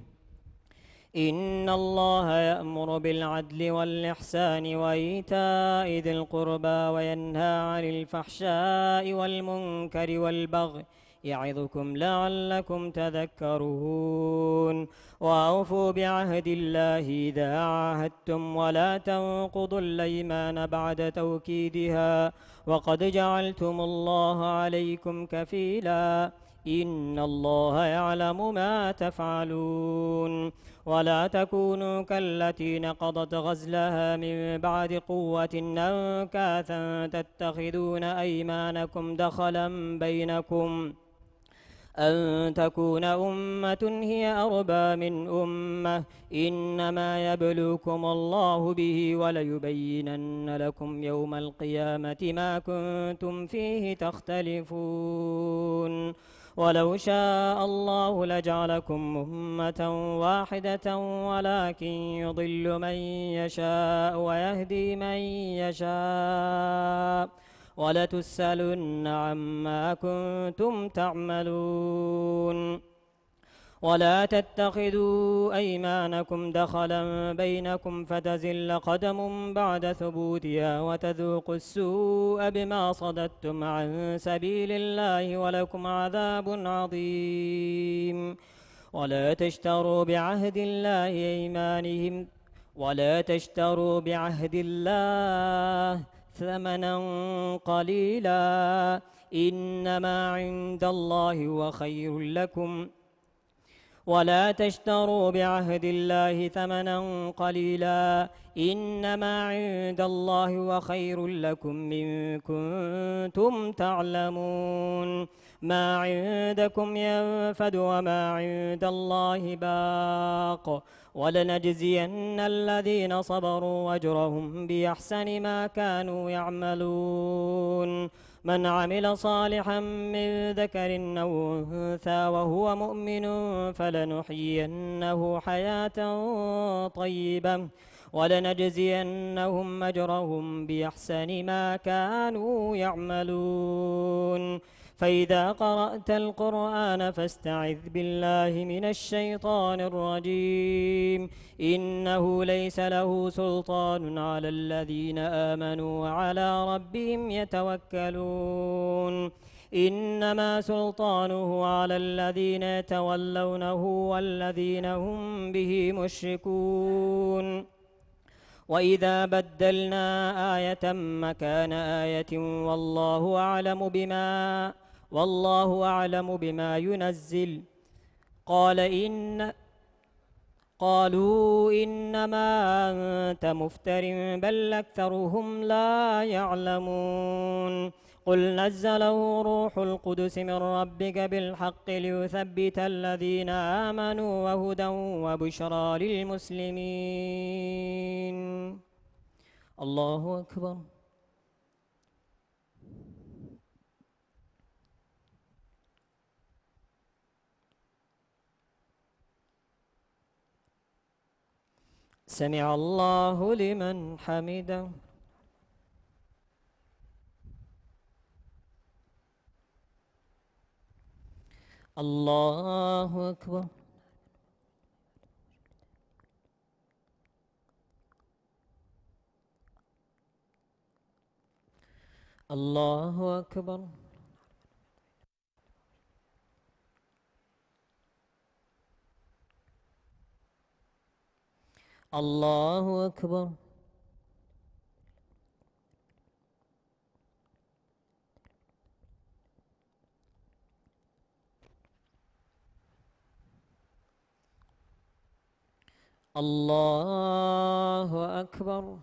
إن الله يأمر بالعدل والإحسان وإيتاء ذي القربى وينهى عن الفحشاء والمنكر والبغي يعظكم لعلكم تذكرون وأوفوا بعهد الله إذا عاهدتم ولا تنقضوا الأيمان بعد توكيدها وقد جعلتم الله عليكم كفيلا إن الله يعلم ما تفعلون ولا تكونوا كالتي نقضت غزلها من بعد قوة أنكاثا تتخذون أيمانكم دخلا بينكم أن تكون أمة هي أربى من أمة إنما يبلوكم الله به وليبينن لكم يوم القيامة ما كنتم فيه تختلفون ولو شاء الله لجعلكم أمة واحدة ولكن يضل من يشاء ويهدي من يشاء ولتسألن عما كنتم تعملون ولا تتخذوا أيمانكم دخلا بينكم فتزل قدم بعد ثبوتها وتذوقوا السوء بما صددتم عن سبيل الله ولكم عذاب عظيم ولا تشتروا بعهد الله ثمنا قليلا إنما عند الله هو خير لكم ولا تشتروا بعهد الله ثمنا قليلا إنما عند الله هو خير لكم إن كنتم تعلمون ما عندكم ينفد وما عند الله باق ولنجزين الذين صبروا أجرهم بأحسن ما كانوا يعملون من عمل صالحا من ذكر أو أنثى وهو مؤمن فلنحيينه حياة طيبة ولنجزينهم أجرهم بأحسن ما كانوا يعملون فإذا قرأت القرآن فاستعذ بالله من الشيطان الرجيم إنه ليس له سلطان على الذين آمنوا وعلى ربهم يتوكلون إنما سلطانه على الذين يتولونه والذين هم به مشركون وإذا بدلنا آية مكان آية والله أعلم بما ينزل قالوا إنما أنت مفتر بل أكثرهم لا يعلمون قل نزله روح القدس من ربك بالحق ليثبت الذين آمنوا وهدى وبشرى للمسلمين الله أكبر سمع الله لمن حمده الله أكبر الله أكبر الله أكبر الله أكبر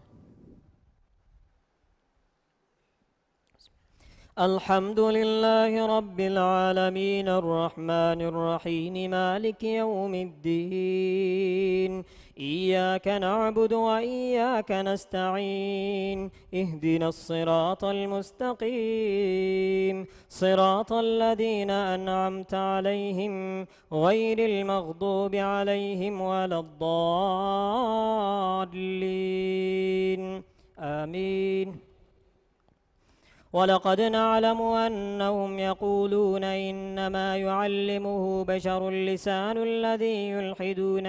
الحمد لله رب العالمين الرحمن الرحيم مالك يوم الدين إياك نعبد وإياك نستعين اهدنا الصراط المستقيم صراط الذين أنعمت عليهم غير المغضوب عليهم ولا الضالين آمين ولقد نعلم أنهم يقولون إنما يعلمه بشر لسان الذي يلحدون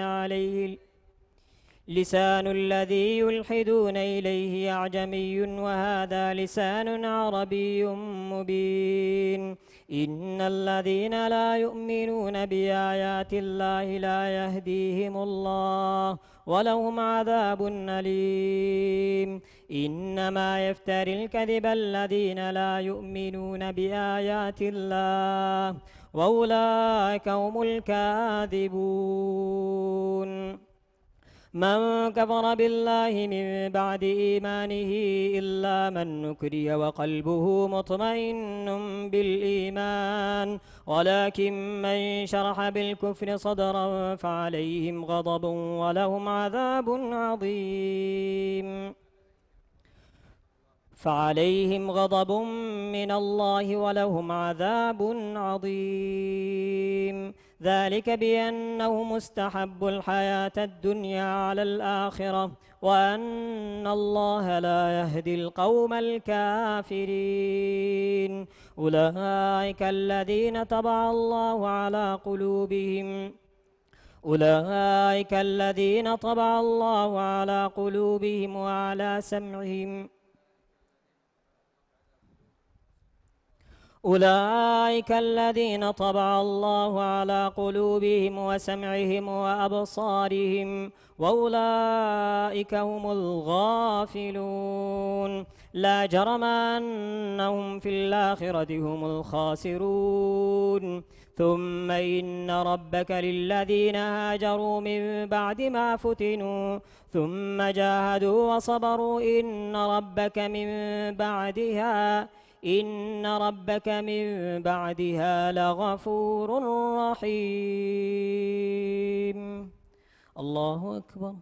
لسان الذي يلحدون إليه أعجمي وهذا لسان عربي مبين إن الذين لا يؤمنون بآيات الله لا يهديهم الله ولهم عذاب أليم إنما يفتري الكذب الذين لا يؤمنون بآيات الله وأولئك هم الكاذبون من كفر بالله من بعد إيمانه إلا من نكري وقلبه مطمئن بالإيمان ولكن من شرح بالكفر صدرا فعليهم غضب ولهم عذاب عظيم من الله ولهم عذاب عظيم ذلك بأنهم استحبوا الحياة الدنيا على الآخرة وأن الله لا يهدي القوم الكافرين أولئك الذين طبع الله على قلوبهم وعلى سمعهم أولئك الذين طبع الله على قلوبهم وسمعهم وأبصارهم وأولئك هم الغافلون لا جرم أنهم في الآخرة هم الخاسرون ثم إن ربك للذين هاجروا من بعد ما فتنوا ثم جاهدوا وصبروا إن ربك من بعدها لغفور رحيم الله أكبر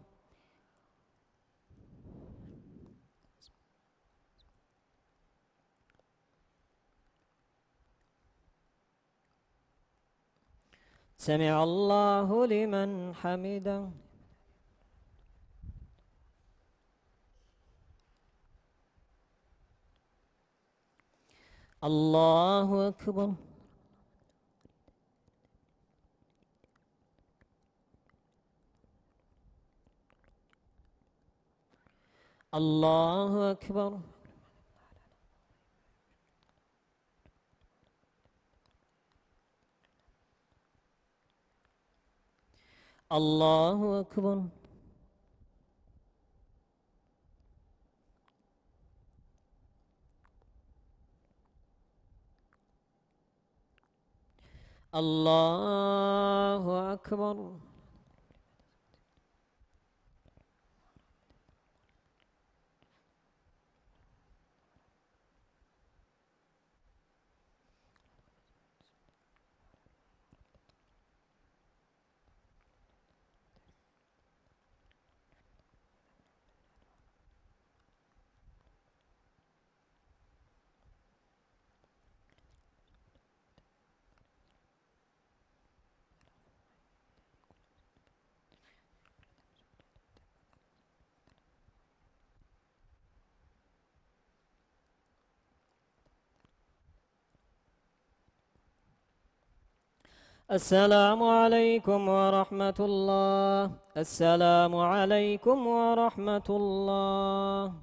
سمع الله لمن حمده الله أكبر الله أكبر الله أكبر الله أكبر السلام عليكم ورحمة الله السلام عليكم ورحمة الله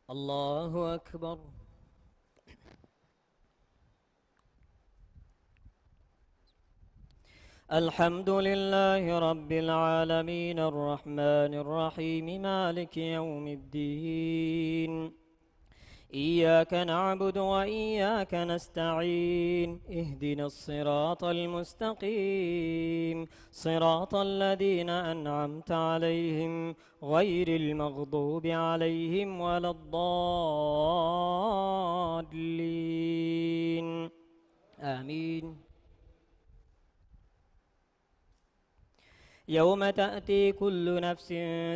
الله أكبر الحمد لله رب العالمين الرحمن الرحيم مالك يوم الدين إياك نعبد وإياك نستعين اهدنا الصراط المستقيم صراط الذين أنعمت عليهم غير المغضوب عليهم ولا الضالين آمين يوم تأتي كل نفس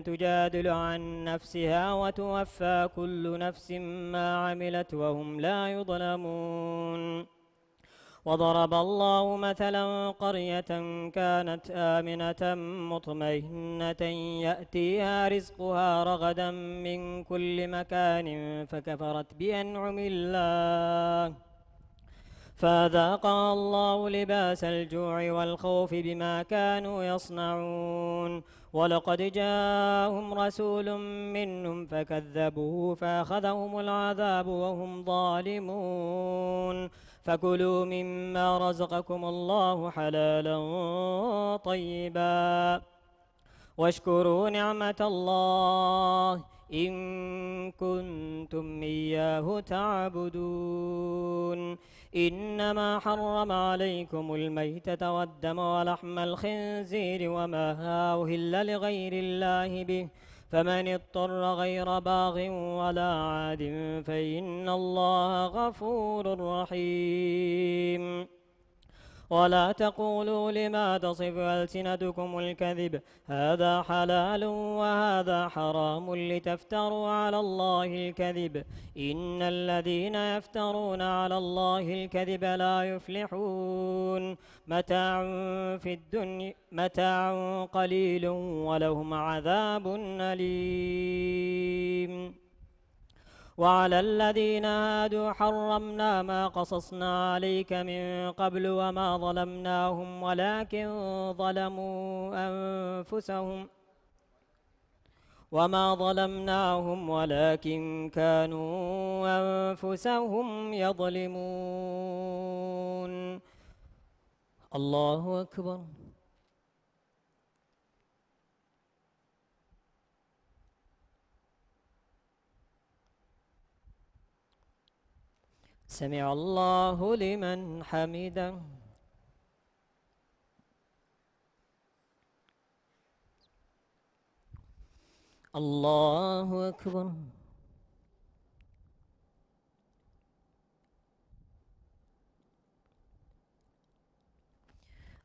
تجادل عن نفسها وتوفى كل نفس ما عملت وهم لا يظلمون وضرب الله مثلا قرية كانت آمنة مطمئنة يأتيها رزقها رغدا من كل مكان فكفرت بأنعم الله فذاقها الله لباس الجوع والخوف بما كانوا يصنعون ولقد جاءهم رسول منهم فكذبوه فأخذهم العذاب وهم ظالمون فكلوا مما رزقكم الله حلالا طيبا واشكروا نعمة الله إن كنتم إياه تعبدون إنما حرم عليكم الميتة والدم ولحم الخنزير وما أهل لغير الله به فمن اضطر غير باغ ولا عاد فإن الله غفور رحيم ولا تقولوا لما تصف ألسنتكم الكذب هذا حلال وهذا حرام لتفتروا على الله الكذب إن الذين يفترون على الله الكذب لا يفلحون متاع قليل ولهم عذاب أليم وعلى الذين هادوا حرمنا ما قصصنا عليك من قبل وما ظلمناهم ولكن كانوا أنفسهم يظلمون الله أكبر سمع الله لمن حمده الله أكبر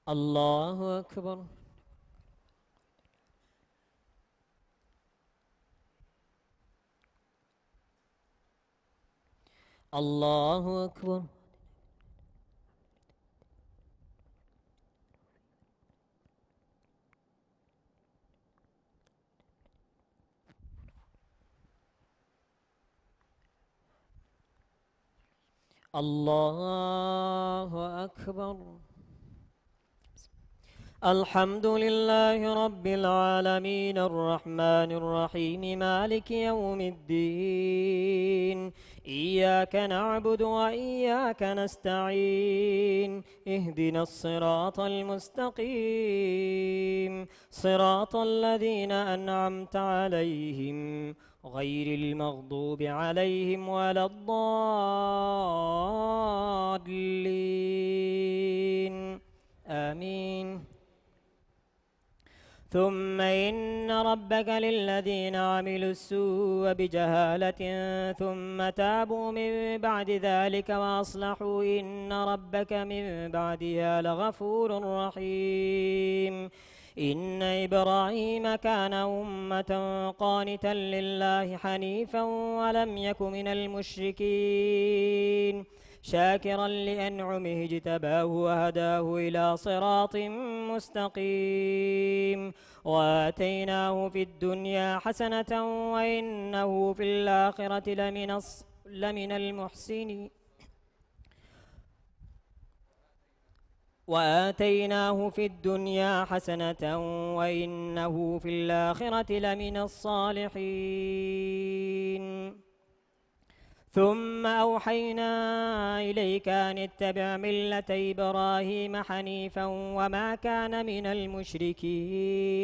الله أكبر الله أكبر الله أكبر الحمد لله رب العالمين الرحمن الرحيم مالك يوم الدين إياك نعبد وإياك نستعين اهدنا الصراط المستقيم صراط الذين أنعمت عليهم غير المغضوب عليهم ولا الضالين آمين ثم إن ربك للذين عملوا السوء بجهالة ثم تابوا من بعد ذلك وأصلحوا إن ربك من بعدها لغفور رحيم إن إبراهيم كان أمة قانتا لله حنيفا ولم يك من المشركين شاكرا لأنعمه اجتباه وهداه إلى صراط مستقيم وآتيناه في الدنيا حسنة وإنه في الآخرة لمن المحسنين وآتيناه في الدنيا حسنة وإنه في الآخرة لمن الصالحين ثم أوحينا إليك أن اتبع ملة إبراهيم حنيفا وما كان من المشركين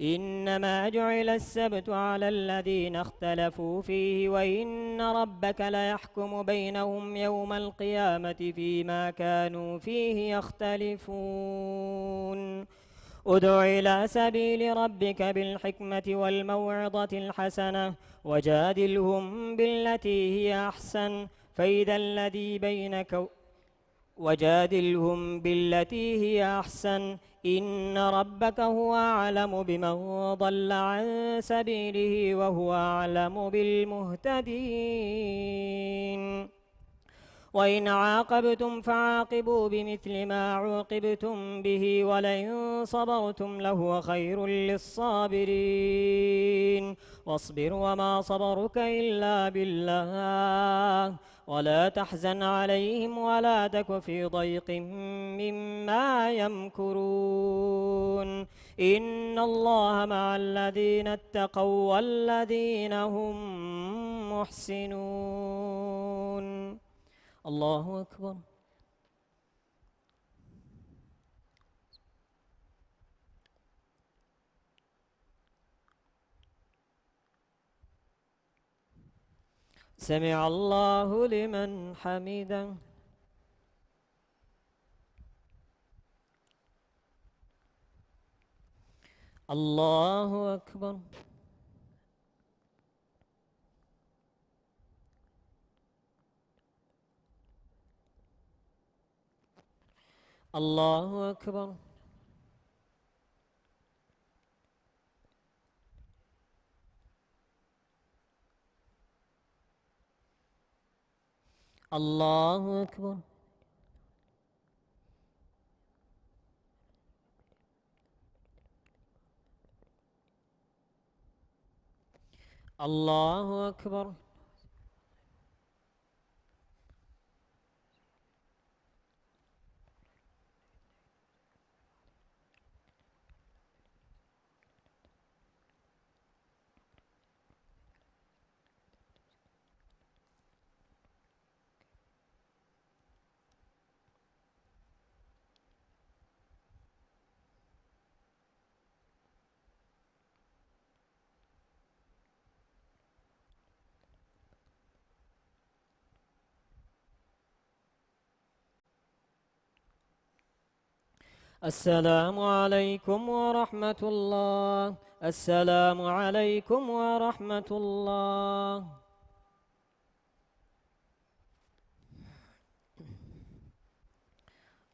إنما جعل السبت على الذين اختلفوا فيه وإن ربك ليحكم بينهم يوم القيامة فيما كانوا فيه يختلفون ادع إلى سبيل ربك بالحكمة والموعظة الحسنة وجادلهم بالتي هي أحسن فإذا الذي بينك وجادلهم بالتي هي أحسن إن ربك هو أعلم بمن ضل عن سبيله وهو أعلم بالمهتدين وإن عاقبتم فعاقبوا بمثل ما عوقبتم به ولئن صبرتم لهو خير للصابرين واصبر وما صبرك إلا بالله ولا تحزن عليهم ولا تك في ضيق مما يمكرون إن الله مع الذين اتقوا والذين هم محسنون. الله أكبر. سمع الله لمن حمده. الله أكبر. الله أكبر. الله أكبر. الله أكبر. السلام عليكم ورحمة الله. السلام عليكم ورحمة الله.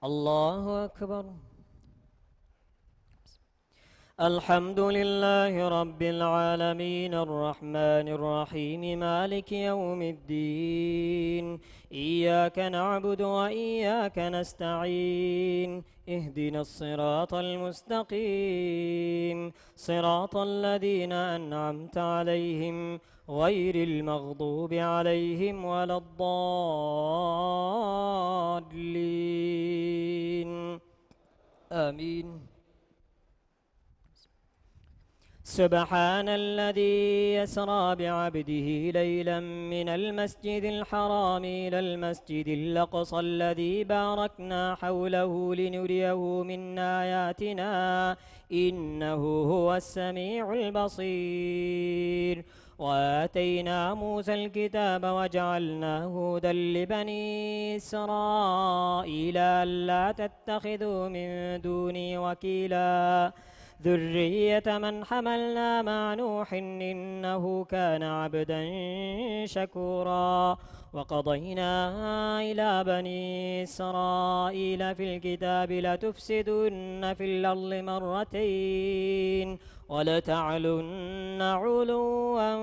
الله أكبر. الحمد لله رب العالمين الرحمن الرحيم مالك يوم الدين إياك نعبد وإياك نستعين اهدنا الصراط المستقيم صراط الذين أنعمت عليهم غير المغضوب عليهم ولا الضالين آمين. سبحان الذي يسرى بعبده ليلا من المسجد الحرام إلى المسجد الأقصى الذي باركنا حوله لنريه من آياتنا إنه هو السميع البصير. وآتينا موسى الكتاب وجعلناه هدى لبني إسرائيل ألا تتخذوا من دوني وكيلا ذرية من حملنا مع نوح إنه كان عبدا شكورا. وقضينا إلى بني إسرائيل في الكتاب لتفسدن في الأرض مرتين ولتعلن علوا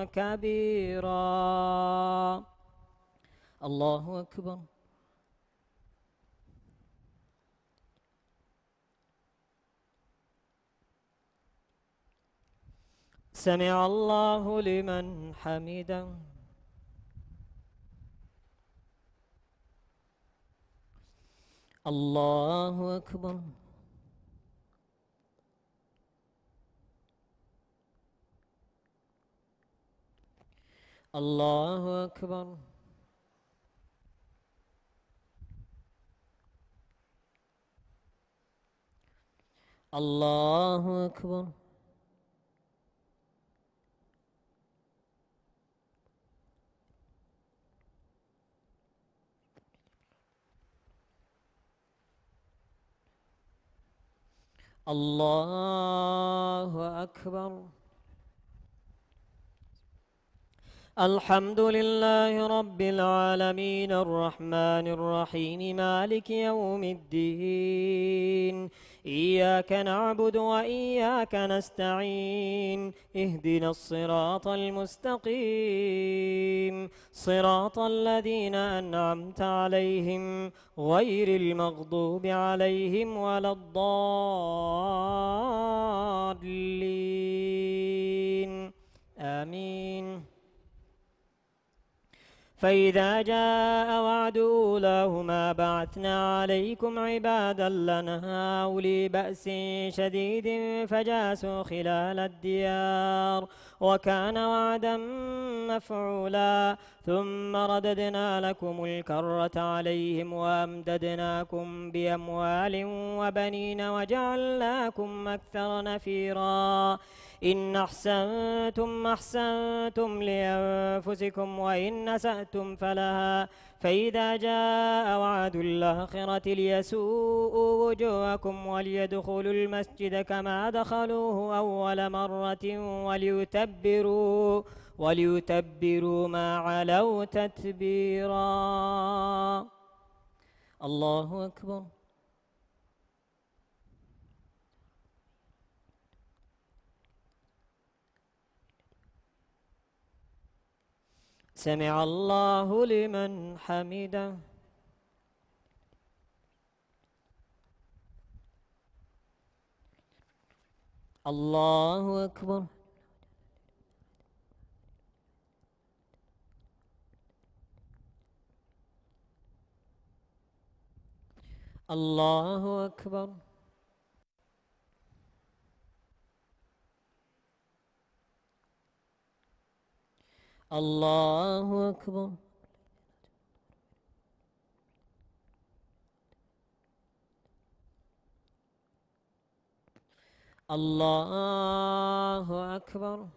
كبيرا. الله أكبر. سمع الله لمن حمده. الله أكبر. الله أكبر. الله أكبر. الله أكبر. الحمد لله رب العالمين الرحمن الرحيم مالك يوم الدين إياك نعبد وإياك نستعين اهدنا الصراط المستقيم صراط الذين أنعمت عليهم غير المغضوب عليهم ولا الضالين آمين. فإذا جاء وعد أولاهما بعثنا عليكم عبادا لنا أولي بأس شديد فجاسوا خلال الديار وكان وعدا مفعولا ثم رددنا لكم الكرة عليهم وأمددناكم بأموال وبنين وجعلناكم أكثر نفيرا إن أحسنتم لأنفسكم وإن أسأتم فلها فإذا جاء وعد الآخرة ليسوءوا وجوهكم وليدخلوا المسجد كما دخلوه أول مرة وليتبروا ما علوا تتبيرا. الله أكبر. سمع الله لمن حمده. الله أكبر. الله أكبر. الله أكبر. الله أكبر.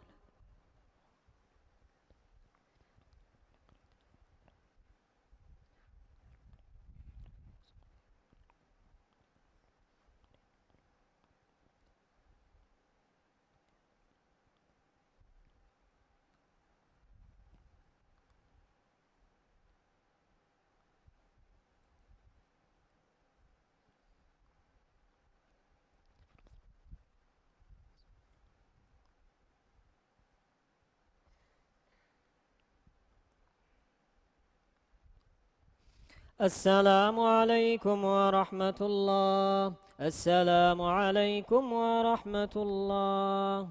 السلام عليكم ورحمة الله. السلام عليكم ورحمة الله.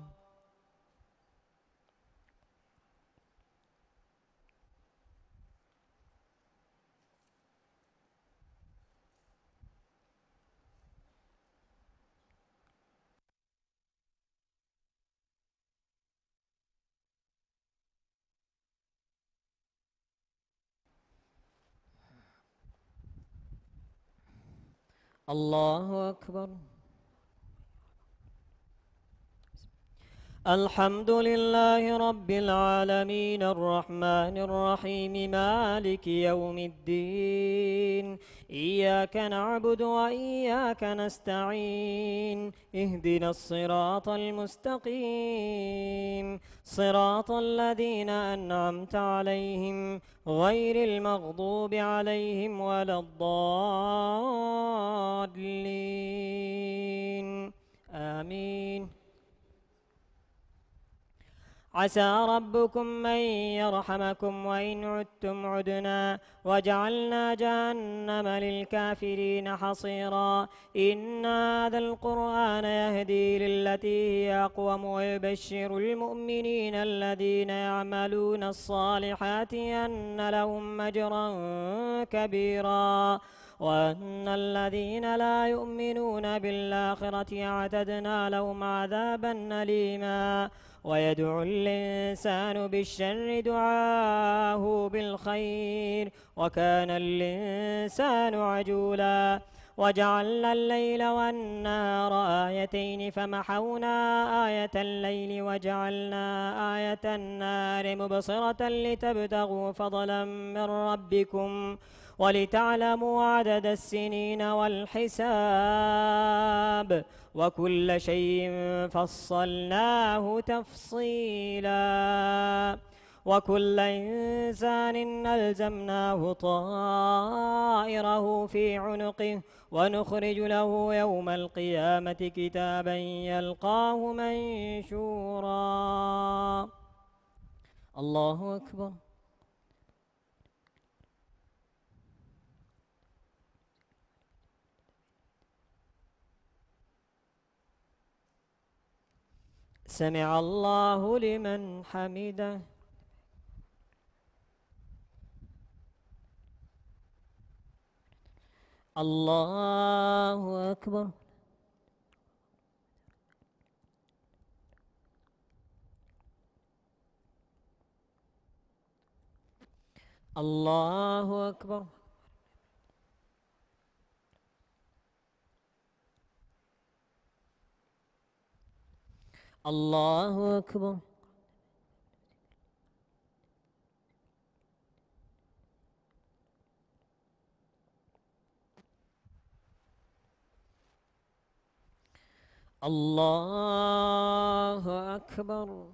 الله أكبر. الحمد لله رب العالمين الرحمن الرحيم مالك يوم الدين إياك نعبد وإياك نستعين اهدنا الصراط المستقيم صراط الذين أنعمت عليهم غير المغضوب عليهم ولا الضالين آمين. عسى ربكم أن يرحمكم وإن عدتم عدنا وجعلنا جهنم للكافرين حصيرا. إن هذا القرآن يهدي للتي هي أقوم ويبشر المؤمنين الذين يعملون الصالحات أن لهم أجرا كبيرا وأن الذين لا يؤمنون بالآخرة أعتدنا لهم عذابا أليما. ويدعو الإنسان بالشر دعاءه بالخير وكان الإنسان عجولا. وجعلنا الليل والنهار آيتين فمحونا آية الليل وجعلنا آية النهار مبصرة لتبتغوا فضلا من ربكم ولتعلموا عدد السنين والحساب وكل شيء فصلناه تفصيلا. وكل إنسان ألزمناه طائره في عنقه ونخرج له يوم القيامة كتابا يلقاه منشورا. الله أكبر. سمع الله لمن حمده. الله أكبر. الله أكبر. الله أكبر. الله أكبر.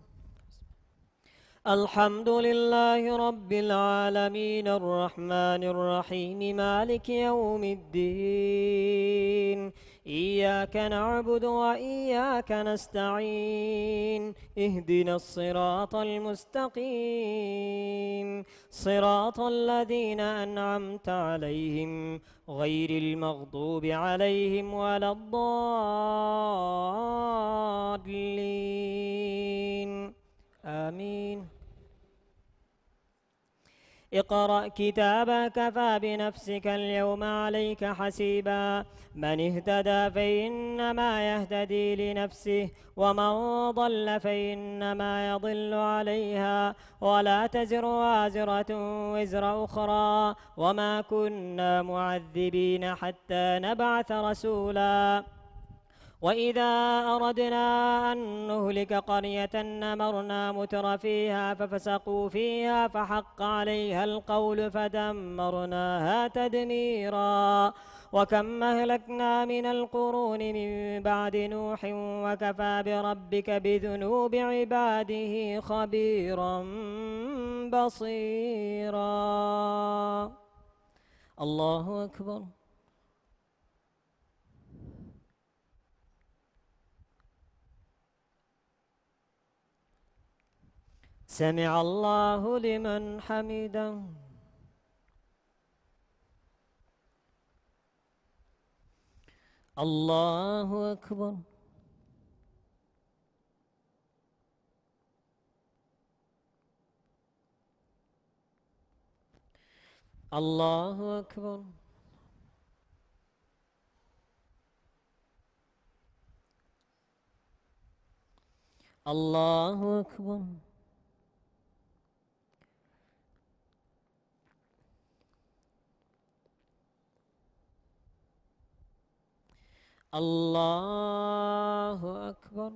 الحمد لله رب العالمين الرحمن الرحيم مالك يوم الدين. إياك نعبد وإياك نستعين. اهدنا الصراط المستقيم صراط الذين أنعمت عليهم غير المغضوب عليهم ولا الضالين. آمين. اقرأ كتابك كفى بنفسك اليوم عليك حسيبا. من اهتدى فإنما يهتدي لنفسه ومن ضل فإنما يضل عليها ولا تزر وازرة وزر أخرى وما كنا معذبين حتى نبعث رسولا. وإذا أردنا أن نهلك قرية أمرنا متر فيها ففسقوا فيها فحق عليها القول فدمرناها تدميرا. وكم أهلكنا من القرون من بعد نوح وكفى بربك بذنوب عباده خبيرا بصيرا. الله أكبر. سمع الله لمن حمده. الله أكبر. الله أكبر. الله أكبر. الله أكبر.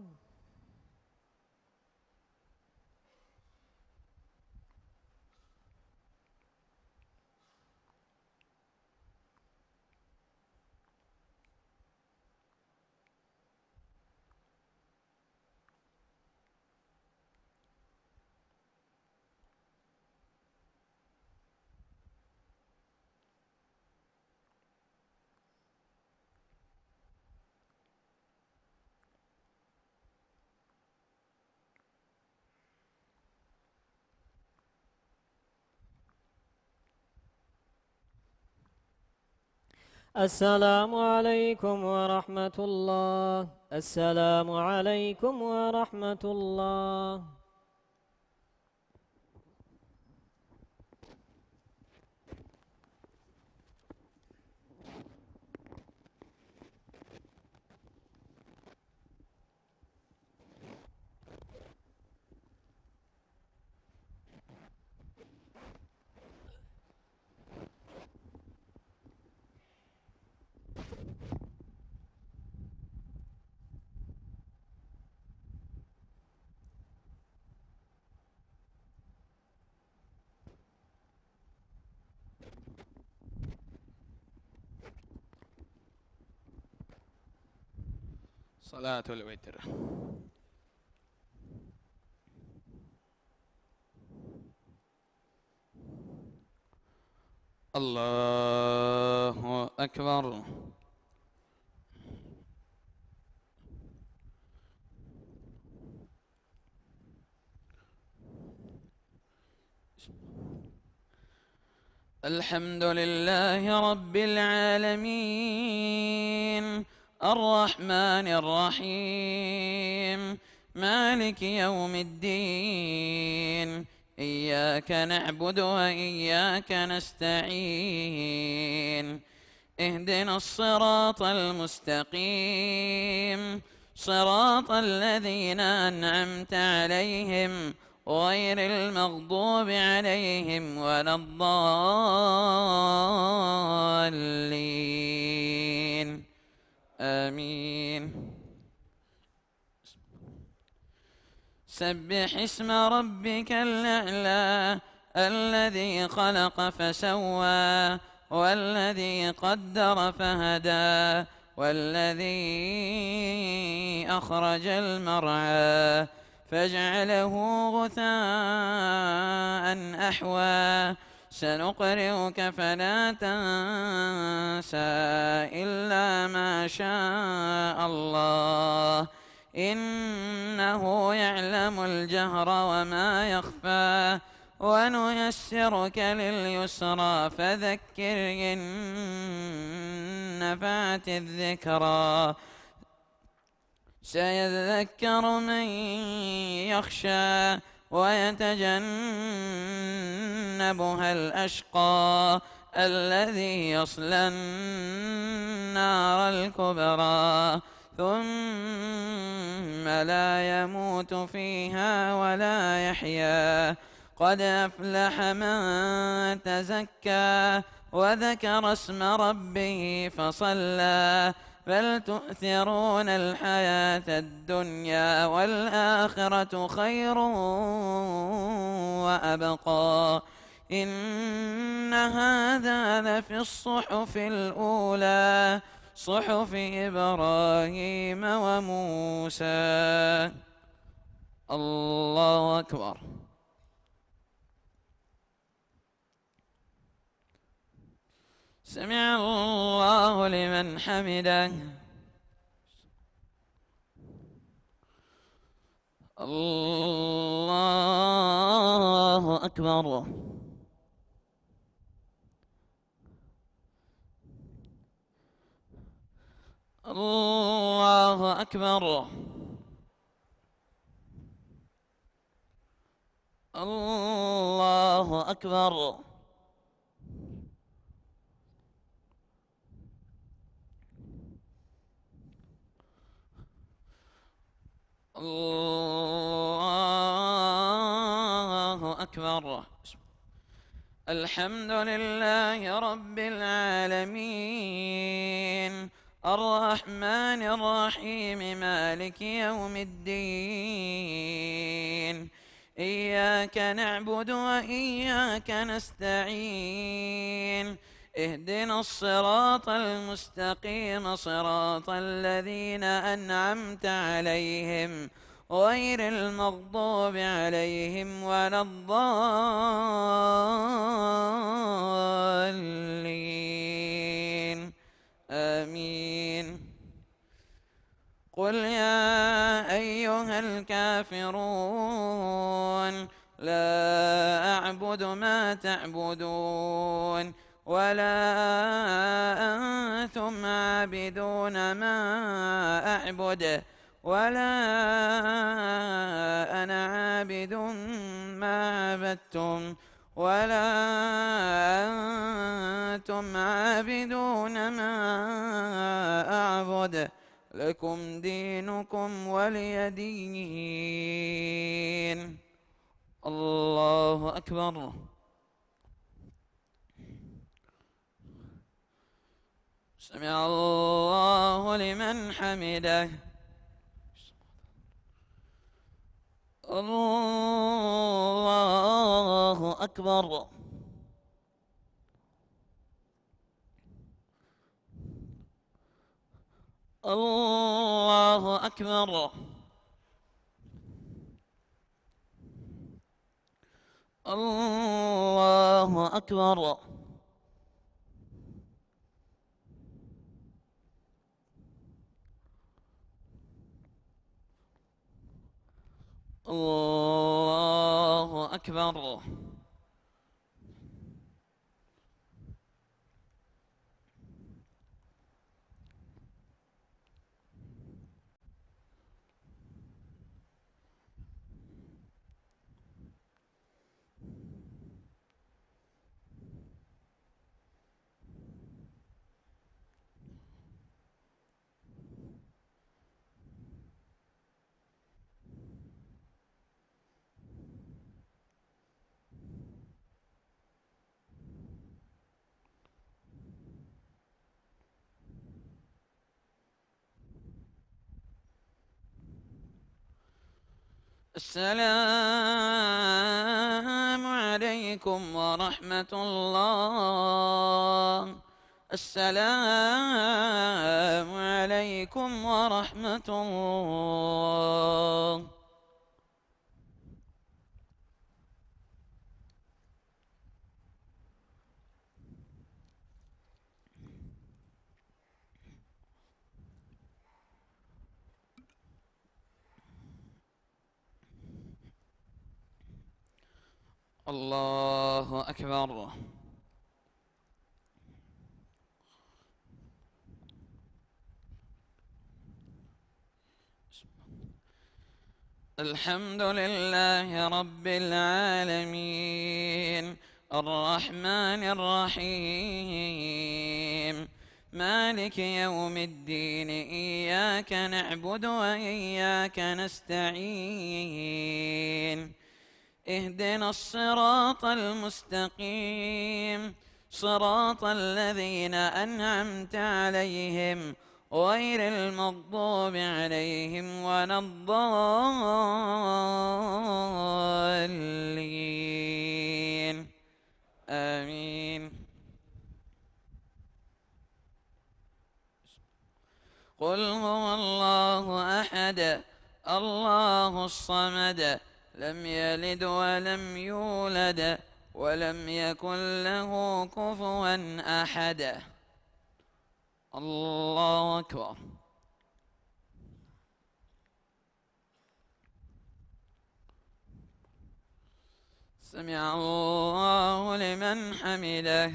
السلام عليكم ورحمة الله. السلام عليكم ورحمة الله. صلاة الوتر. الله أكبر. الحمد لله رب العالمين الرحمن الرحيم مالك يوم الدين إياك نعبد وإياك نستعين اهدنا الصراط المستقيم صراط الذين أنعمت عليهم غير المغضوب عليهم ولا الضالين آمين. سبح اسم ربك الأعلى الذي خلق فسوى والذي قدر فهدى والذي أخرج المرعى فاجعله غثاء أحوى سنقرئك فلا تنسى إلا ما شاء الله إنه يعلم الجهر وما يخفى ونيسرك لليسرى فذكر إن نفعت الذكرى سيذكر من يخشى ويتجنبها الأشقى الذي يصلى النار الكبرى ثم لا يموت فيها ولا يحيا قد أفلح من تزكى وذكر اسم ربه فصلى بل تؤثرون الحياة الدنيا والآخرة خير وأبقى إن هذا لفي الصحف الأولى صحف إبراهيم وموسى. الله أكبر. سمع الله لمن حمده. الله أكبر. الله أكبر. الله أكبر. الله أكبر. الحمد لله رب العالمين الرحمن الرحيم مالك يوم الدين إياك نعبد وإياك نستعين اهدنا الصراط المستقيم صراط الذين أنعمت عليهم غير المغضوب عليهم ولا الضالين آمين. قل يا أيها الكافرون لا أعبد ما تعبدون ولا أنتم عابدون ما أعبد ولا أنا عابد ما عبدتم ولا أنتم عابدون ما أعبد لكم دينكم ولي دين. الله أكبر. سمع الله لمن حمده. الله أكبر. الله أكبر. الله أكبر. أكبر. السلام عليكم ورحمة الله. السلام عليكم ورحمة الله. الله أكبر. الحمد لله رب العالمين الرحمن الرحيم مالك يوم الدين إياك نعبد وإياك نستعين اهدنا الصراط المستقيم صراط الذين أنعمت عليهم غير المغضوب عليهم ولا الضالين آمين. قل هو الله أحد الله الصمد لم يلد ولم يولد ولم يكن له كفوا أحد. الله أكبر. سمع الله لمن حمده.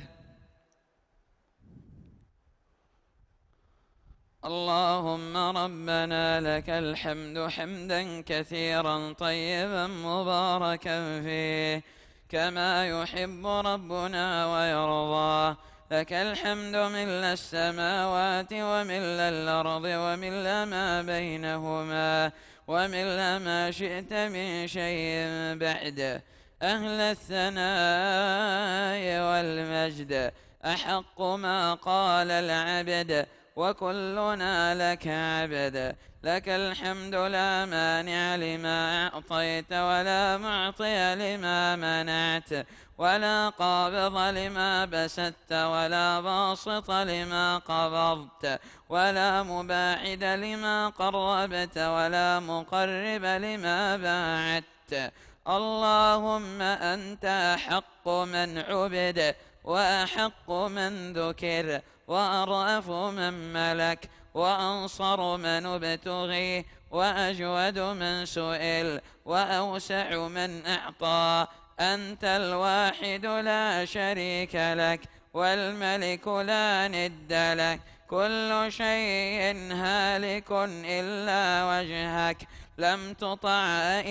اللهم ربنا لك الحمد حمدا كثيرا طيبا مباركا فيه كما يحب ربنا ويرضى. لك الحمد ملء السماوات وملء الأرض وملء ما بينهما وملء ما شئت من شيء بعد. أهل الثناء والمجد أحق ما قال العبد وكلنا لك عبد. لك الحمد لا مانع لما أعطيت ولا معطي لما منعت ولا قابض لما بسطت ولا باسط لما قبضت ولا مباعد لما قربت ولا مقرب لما باعدت. اللهم أنت أحق من عبد وأحق من ذكر وأرأف من ملك وأنصر من ابتغي وأجود من سئل وأوسع من أعطى. أنت الواحد لا شريك لك والملك لا ند لك. كل شيء هالك إلا وجهك لم تطع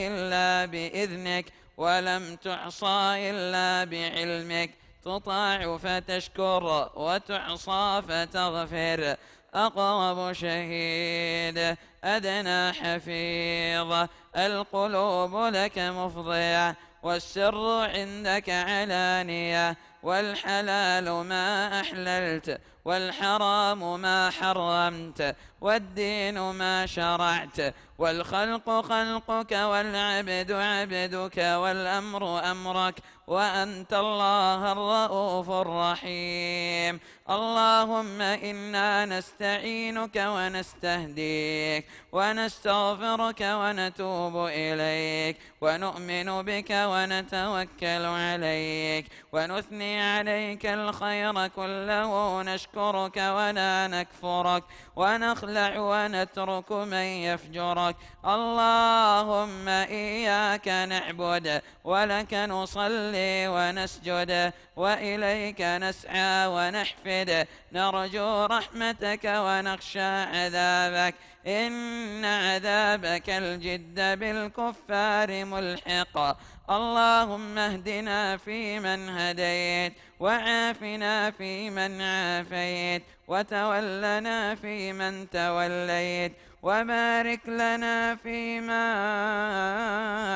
إلا بإذنك ولم تعصى إلا بعلمك. تطاع فتشكر وتعصى فتغفر. أقرب شهيد أدنى حفيظ. القلوب لك مفضية والسر عندك علانية. والحلال ما أحللت والحرام ما حرمت والدين ما شرعت والخلق خلقك والعبد عبدك والأمر أمرك وأنت الله الرؤوف الرحيم. اللهم إنا نستعينك ونستهديك ونستغفرك ونتوب إليك ونؤمن بك ونتوكل عليك ونثني عليك الخير كله ونشكرك ولا نكفرك ونخلع ونترك من يفجرك. اللهم إياك نعبد ولك نصلي ونسجد وإليك نسعى ونحفد نرجو رحمتك ونخشى عذابك إن عذابك الجد بالكفار ملحق. اللهم اهدنا فيمن هديت وعافنا فيمن عافيت وتولنا فيمن توليت وبارك لنا فيما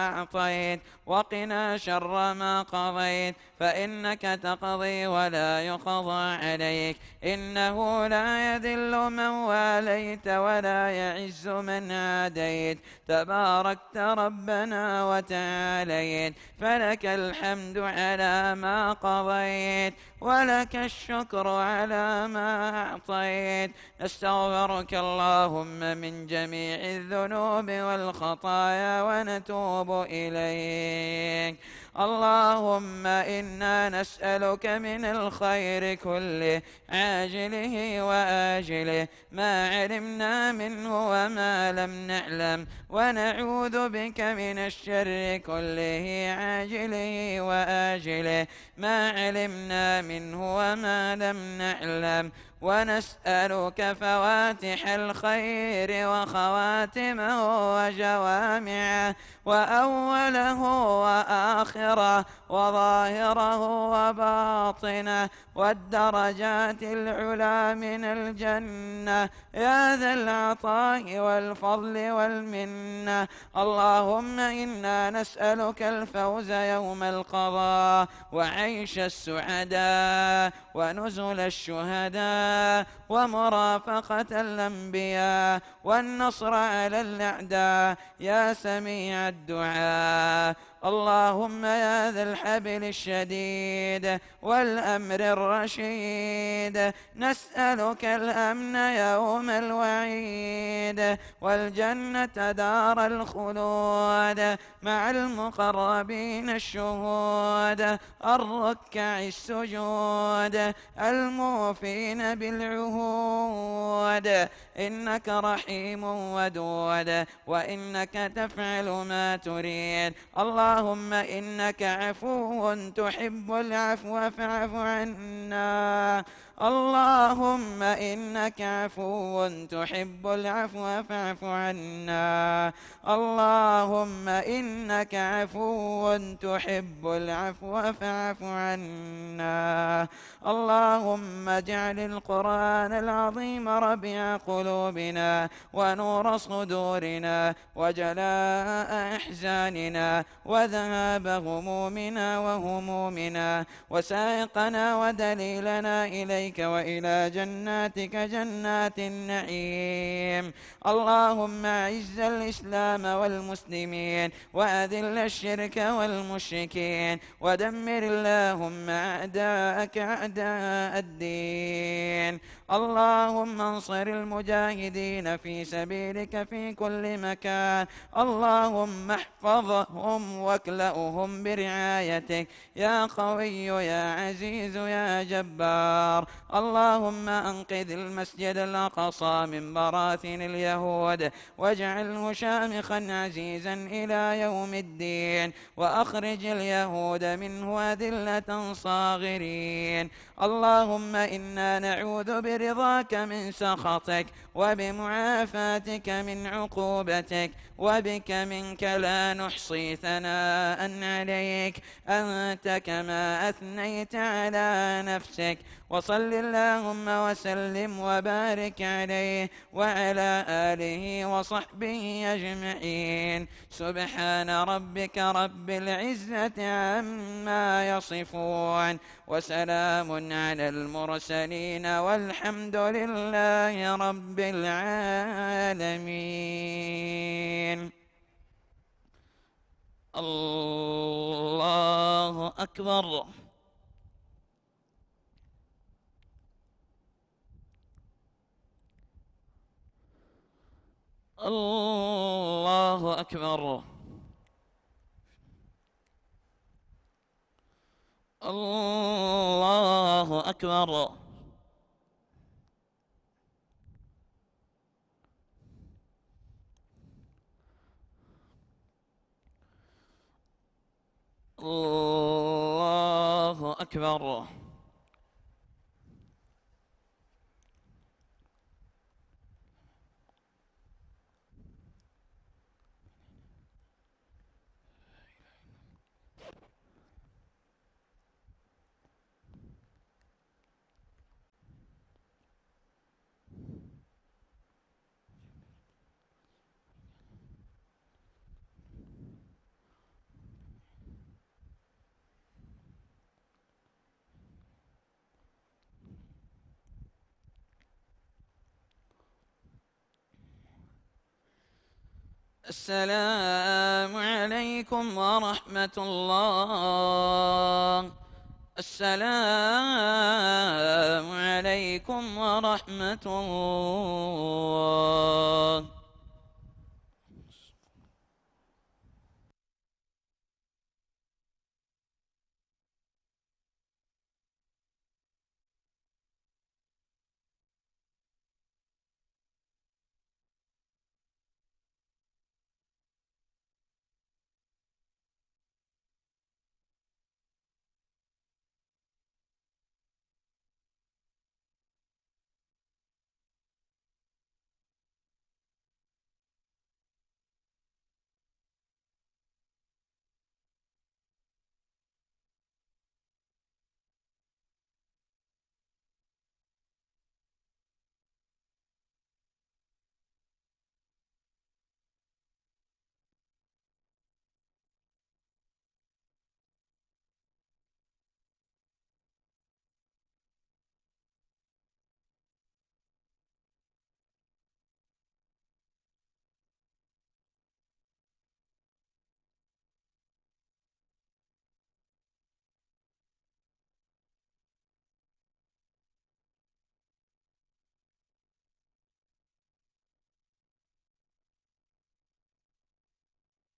أعطيت وقنا شر ما قضيت فإنك تقضي ولا يقضى عليك إنه لا يذل من واليت ولا يعز من عاديت تباركت ربنا وتعاليت فلك الحمد على ما قضيت ولك الشكر على ما أعطيت. نستغفرك اللهم من جميع الذنوب والخطايا ونتوب إليك. اللهم إنا نسألك من الخير كله عاجله وآجله ما علمنا منه وما لم نعلم ونعوذ بك من الشر كله عاجله وآجله ما علمنا منه وما لم نعلم ونسألك فواتح الخير وخواتمه وجوامعه وأوله وآخره وظاهره وباطنه والدرجات العلى من الجنة يا ذا العطاء والفضل والمنة. اللهم إنا نسألك الفوز يوم القضاء وعيش السعداء ونزل الشهداء ومرافقة الأنبياء والنصر على الأعداء يا سميع الدعاء. اللهم يا ذا الحبل الشديد والأمر الرشيد نسألك الأمن يوم الوعيد والجنة دار الخلود مع المقربين الشهود الركع السجود الموفين بالعهود إنك رحيم ودود وإنك تفعل ما تريد. اللهم إنك عفو تحب العفو فاعف عنا. اللهم إنك عفو تحب العفو فاعف عنا. اللهم إنك عفو تحب العفو فاعف عنا. اللهم اجعل القرآن العظيم ربيع قلوبنا ونور صدورنا وجلاء أحزاننا وذهاب غمومنا وهمومنا وسائقنا ودليلنا إليك وإلى جناتك جنات النعيم. اللهم أعز الإسلام والمسلمين وأذل الشرك والمشركين ودمر اللهم أعداءك أعداء الدين. اللهم انصر المجاهدين في سبيلك في كل مكان. اللهم احفظهم واكلأهم برعايتك يا قوي يا عزيز يا جبار. اللهم أنقذ المسجد الأقصى من براثن اليهود واجعله شامخا عزيزا إلى يوم الدين وأخرج اليهود منه أذلة صاغرين. اللهم إنا نعوذ برضاك من سخطك وبمعافاتك من عقوبتك وبك منك لا نحصي ثناء عليك أنت كما أثنيت على نفسك. وصل اللهم وسلم وبارك عليه وعلى آله وصحبه أجمعين. سبحان ربك رب العزة عما يصفون وسلام على المرسلين والحمد لله رب العالمين. الله أكبر. الله أكبر. الله أكبر. الله أكبر. السلام عليكم ورحمة الله. السلام عليكم ورحمة الله.